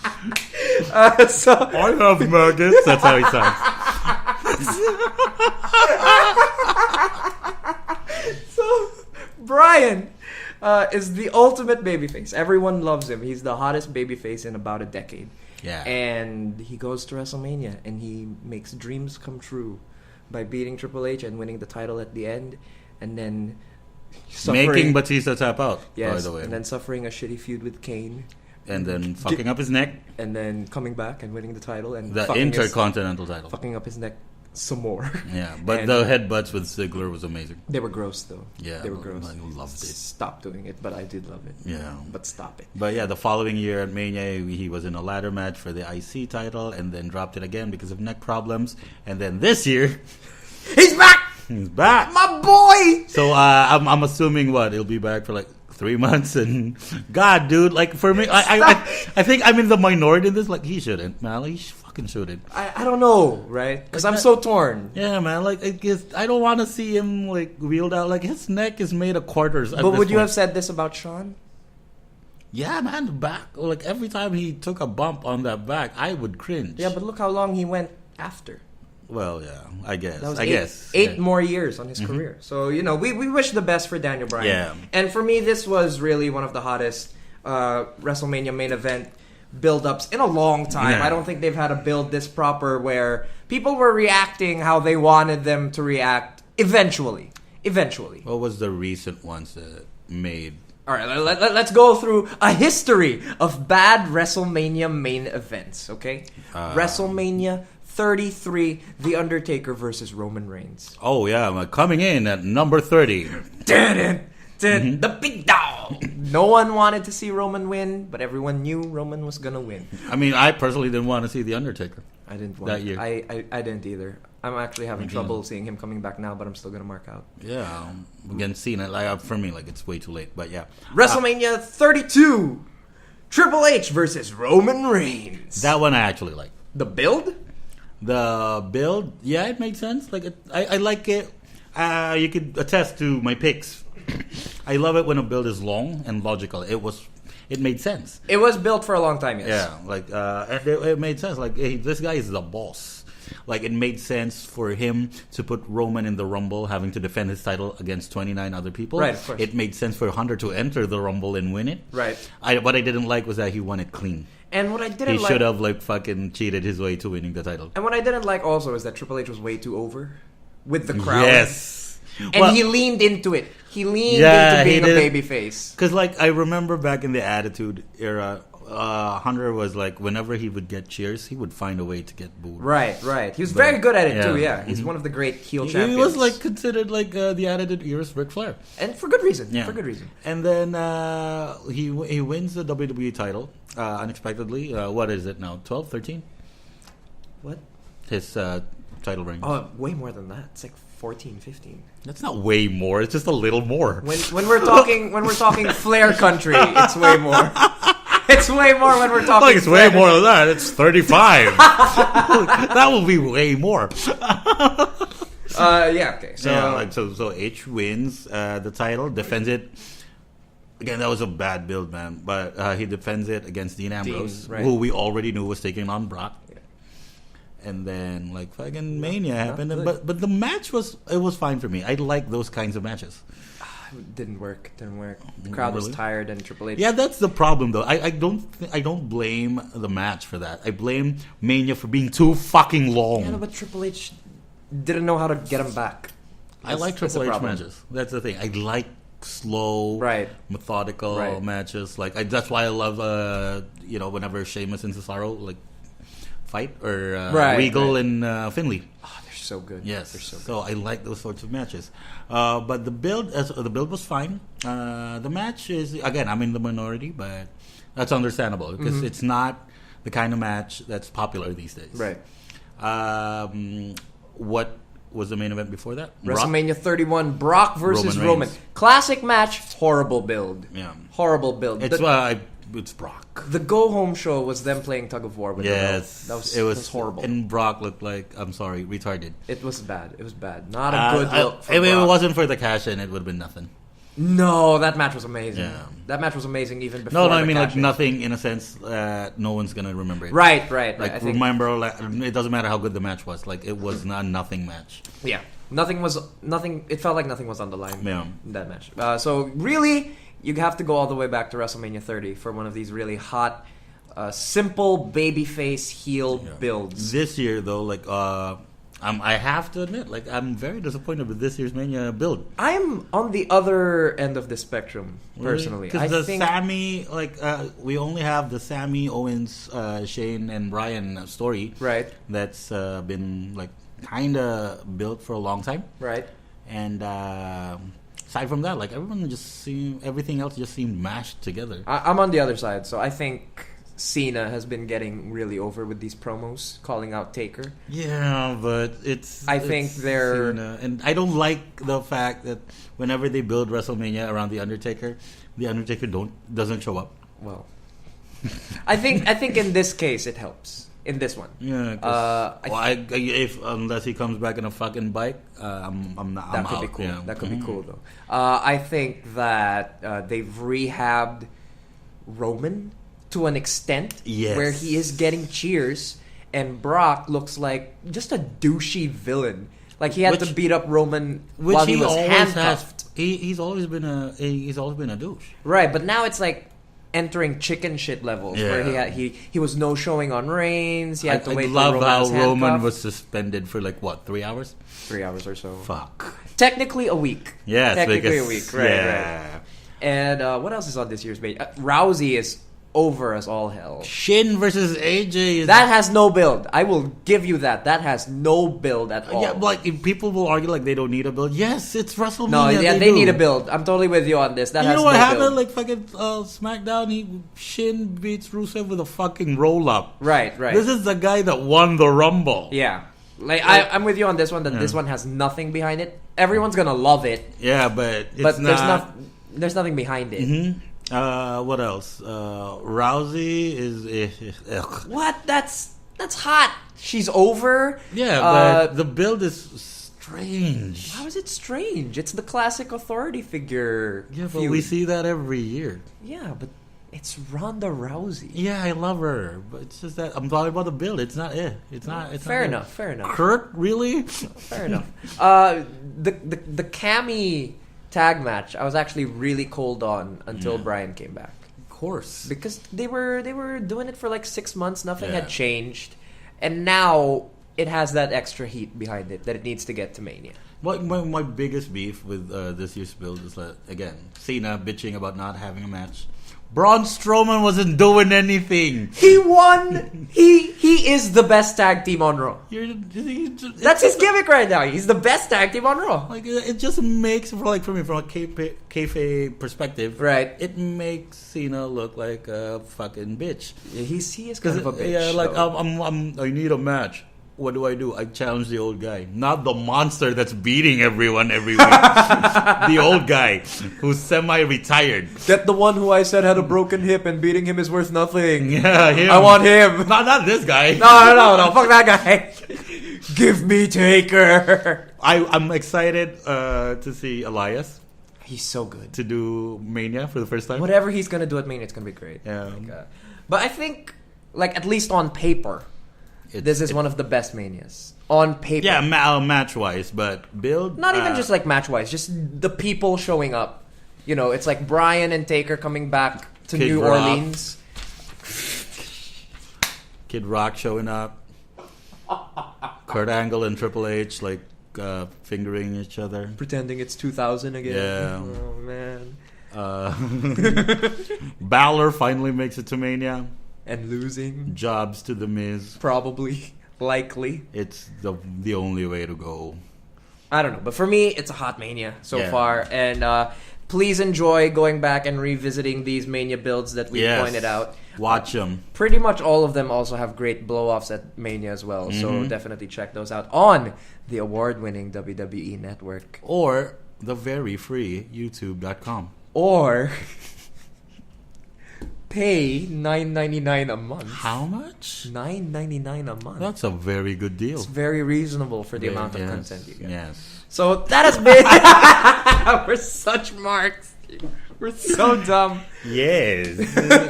I have maggots. That's how he sounds. So Bryan is the ultimate babyface. Everyone loves him. He's the hottest babyface in about a decade. Yeah. And he goes to WrestleMania and he makes dreams come true by beating Triple H and winning the title at the end, and then making Batista tap out. Yes, by the way, and then suffering a shitty feud with Kane, and then fucking up his neck, and then coming back and winning the title and the Intercontinental title, fucking up his neck some more. Yeah, but and the headbutts with Ziggler was amazing. They were gross though. Yeah, they were gross. I loved it. Stop doing it, but I did love it. Yeah, but stop it. But yeah, the following year at Mania, he was in a ladder match for the IC title, and then dropped it again because of neck problems. And then this year, he's back. He's back, my boy. So I'm assuming he'll be back for like 3 months, and God, dude, like for me, I think I'm in the minority in this. Like he shouldn't, man. Like, he fucking shouldn't. I don't know, right? Because I'm so torn. Yeah, man. Like I don't want to see him like wheeled out. Like his neck is made of quarters. But would you have said this about Shawn? Yeah, man. The back, like every time he took a bump on that back, I would cringe. Yeah, but look how long he went after. Well, yeah, I guess. That was eight more years on his career. So, we wish the best for Daniel Bryan. Yeah. And for me, this was really one of the hottest WrestleMania main event build-ups in a long time. Yeah. I don't think they've had a build this proper where people were reacting how they wanted them to react eventually. What was the recent ones that made... All right, let's go through a history of bad WrestleMania main events, okay? WrestleMania 33, The Undertaker versus Roman Reigns. Oh, yeah, coming in at number 30. The big dog. No one wanted to see Roman win, but everyone knew Roman was going to win. I mean, I personally didn't want to see The Undertaker. I didn't want that year. I didn't either. I'm actually having trouble seeing him coming back now, but I'm still going to mark out. Yeah, again, seeing it, like, for me, like, it's way too late, but yeah. WrestleMania 32, Triple H versus Roman Reigns. That one I actually like. The build? The build, yeah, it made sense. Like, I like it. You could attest to my picks. I love it when a build is long and logical. It made sense. It was built for a long time, yes. Yeah, like, and it made sense. Like, hey, this guy is the boss. Like, it made sense for him to put Roman in the Rumble, having to defend his title against 29 other people. Right, of course. It made sense for Hunter to enter the Rumble and win it. Right. What I didn't like was that he won it clean. And what I didn't He like, should have like fucking cheated his way to winning the title. and what I didn't like also is that Triple H was way too over with the crowd. Yes. And he leaned into it. He leaned into being a babyface. Because like I remember back in the Attitude Era, Hunter was like whenever he would get cheers, he would find a way to get booed. Right. He was very good at it too. Yeah, he's one of the great heel champions. He was like considered like the Attitude Era's Ric Flair, and for good reason. Yeah. For good reason. And then he wins the WWE title unexpectedly. What is it now? 12, 13? What? His title ring. Oh, way more than that. It's like 14, 15. That's not way more. It's just a little more. When we're talking Flair country, it's way more. It's way more when we're talking. Like it's way more than that. It's 35. That will be way more. Yeah. Okay. So yeah, so H wins the title, defends it. Again, that was a bad build, man. But he defends it against Dean Ambrose, right. who we already knew was taking on Brock. Yeah. And then like fucking Mania happened, but the match was fine for me. I like those kinds of matches. It didn't work. The crowd was tired, and Triple H. Yeah, that's the problem, though. I don't blame the match for that. I blame Mania for being too fucking long. Yeah, no, but Triple H didn't know how to get him back. I like Triple H matches. That's the thing. I like slow, methodical matches. Like that's why I love whenever Sheamus and Cesaro like fight or Regal and Finley. Oh, they're so good. Yes, they're so good. So I like those sorts of matches. But the build was fine. The match is, again, I'm in the minority, but that's understandable because it's not the kind of match that's popular these days. Right. What was the main event before that? WrestleMania 31, Brock versus Roman. Classic match, horrible build. Yeah. Horrible build. It's Brock. The go-home show was them playing tug of war with the belt. It was horrible. And Brock looked like, I'm sorry, retarded. It was bad. Not a good look for if Brock. it wasn't for the cash-in, it would have been nothing. No, that match was amazing. Yeah. That match was amazing even before. No, I mean like nothing in a sense. No one's gonna remember it. Right. Like I remember, like, it doesn't matter how good the match was. Like it was not a nothing match. Yeah, nothing. It felt like nothing was on the line. Yeah. In that match. So really, you have to go all the way back to WrestleMania 30 for one of these really hot, simple babyface heel builds. This year, though, like I have to admit, like I'm very disappointed with this year's Mania build. I'm on the other end of the spectrum, personally. Because Sammy, like we only have the Sammy, Owens, Shane, and Bryan story, right? That's been like kind of built for a long time, right? And aside from that, like everything else just seemed mashed together. I'm on the other side, so I think Cena has been getting really over with these promos, calling out Taker. Yeah, but I think they're Cena. And I don't like the fact that whenever they build WrestleMania around the Undertaker doesn't show up. Well, I think in this case it helps. In this one, yeah. Unless he comes back in a fucking bike, I'm not. That could be cool. Yeah. That could be cool though. I think that they've rehabbed Roman to an extent where he is getting cheers, and Brock looks like just a douchey villain. Like he had to beat up Roman while he was handcuffed. He's always been a douche. Right, but now it's like entering chicken shit levels where he was no showing on Reigns. He had to wait. I love how Roman was suspended for like what, 3 hours? 3 hours or so. Fuck. Technically a week. Yes, technically a week. Right. And what else is on this year's page? Rousey is over as all hell. Shin versus AJ. That has no build. I will give you that. That has no build at all. Yeah, like if people will argue like they don't need a build. Yes, it's WrestleMania. No, yeah, they need a build. I'm totally with you on this. That has no build. You know what happened? Like fucking SmackDown, Shin beats Rusev with a fucking roll up. Right. This is the guy that won the Rumble. Yeah. I'm with you on this one. That this one has nothing behind it. Everyone's gonna love it. Yeah, but there's nothing behind it. Mm-hmm. What else? Rousey is what? That's hot. She's over. Yeah, but the build is strange. How is it strange? It's the classic authority figure. Yeah, but we see that every year. Yeah, but it's Ronda Rousey. Yeah, I love her, but it's just that I'm talking about the build. It's not it. It's not. It's fair not enough. Fair enough. Kurt, really? Fair enough. The Cammy tag match, I was actually really cold on until Bryan came back. course. Because they were doing it for like 6 months, nothing Yeah. had changed, and now it has that extra heat behind it that it needs to get to Mania. My biggest beef with this year's build is that, again, Cena bitching about not having a match. Braun Strowman wasn't doing anything. He won. He is the best tag team on Raw. That's his gimmick right now. He's the best tag team on Raw. Like, it just makes, for me, from a kayfabe perspective, Right. it makes Cena look like a fucking bitch. He is kind of a bitch. Yeah, like though. I need a match. What do? I challenge the old guy, not the monster that's beating everyone every week. The old guy who's semi-retired. Get the one who I said had a broken hip and beating him is worth nothing. Yeah, him. I want him. Not this guy. No. Fuck that guy. Give me Taker. I'm excited to see Elias He's so good. to do Mania for the first time. Whatever he's gonna do at Mania, it's gonna be great. Yeah. But I think, like, at least on paper, this is one of the best Manias. On paper. Yeah, match-wise, but build... Not even just like match-wise, just the people showing up. You know, it's like Bryan and Taker coming back to Kid New Rock. Orleans. Kid Rock showing up. Kurt Angle and Triple H, like, fingering each other. Pretending it's 2000 again. Yeah. Oh, man. Balor finally makes it to Mania. And losing. Jobs to The Miz. Probably. Likely. It's the only way to go. I don't know. But for me, it's a hot Mania so Yeah. far. And please enjoy going back and revisiting these Mania builds that we Yes. pointed out. Watch them. Pretty much all of them also have great blow-offs at Mania as well. So definitely check those out on the award-winning WWE Network. Or the very free YouTube.com. Or pay $9.99 a month. How much? $9.99 a month. That's a very good deal. It's very reasonable for the amount of content you get. Yes. So that has been... We're such marks. We're so dumb. Yes,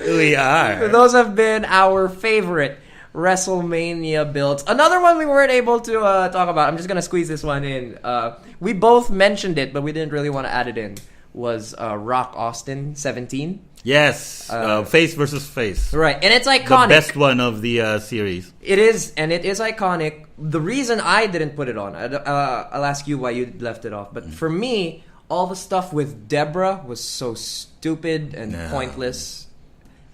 we are. Those have been our favorite WrestleMania builds. Another one we weren't able to talk about. I'm just going to squeeze this one in. We both mentioned it, but we didn't really want to add it in. Was Rock Austin 17. Yes, face versus face. Right, and it's The iconic. best one of the series. It is, and it is iconic. The reason I didn't put it on, I'll ask you why you left it off. But for me, all the stuff with Deborah was so stupid and pointless.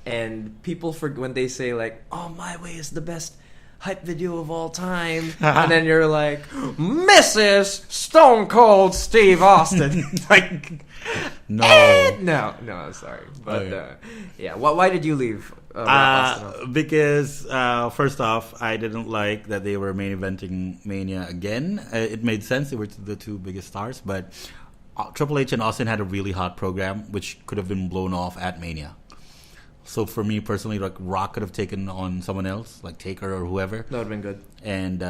And people, when they say like, "Oh, My Way is the best hype video of all time," and then you're like, "Mrs. Stone Cold Steve Austin," like. No, sorry, but yeah. Why did you leave? Rock Austin off? Because first off, I didn't like that they were main eventing Mania again. It made sense; they were the two biggest stars, but Triple H and Austin had a really hot program, which could have been blown off at Mania. So for me personally, like Rock could have taken on someone else, like Taker or whoever, That would have been good. and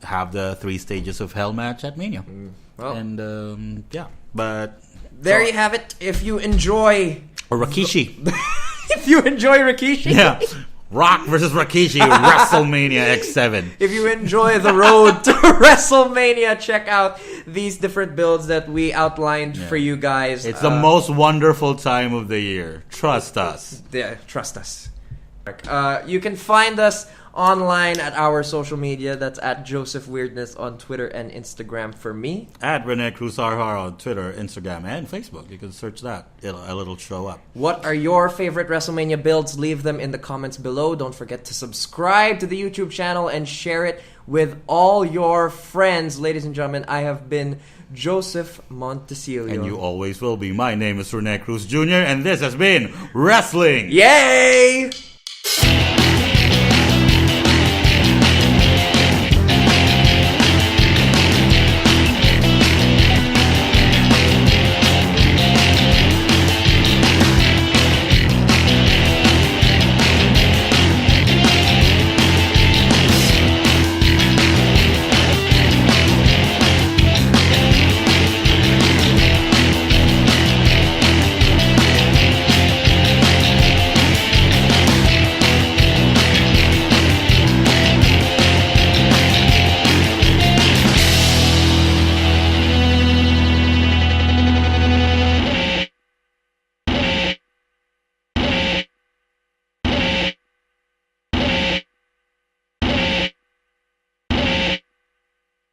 have the 3 stages of Hell match at Mania. Well, And yeah, but there you have it. If you enjoy, or Rikishi. if you enjoy Rikishi, Yeah. Rock versus Rikishi, WrestleMania X7. if you enjoy the road to WrestleMania, check out these different builds that we outlined for you guys. It's the most wonderful time of the year. Trust us. Yeah, trust us. You can find us online at our social media. That's at Joseph Weirdness on Twitter and Instagram for me. At Rene Cruz Jr on Twitter, Instagram, and Facebook. You can search that. It'll show up. What are your favorite WrestleMania builds? Leave them in the comments below. Don't forget to subscribe to the YouTube channel and share it with all your friends. Ladies and gentlemen, I have been Joseph Montecillo. And you always will be. My name is Rene Cruz Jr. and this has been Wrestling. Yay!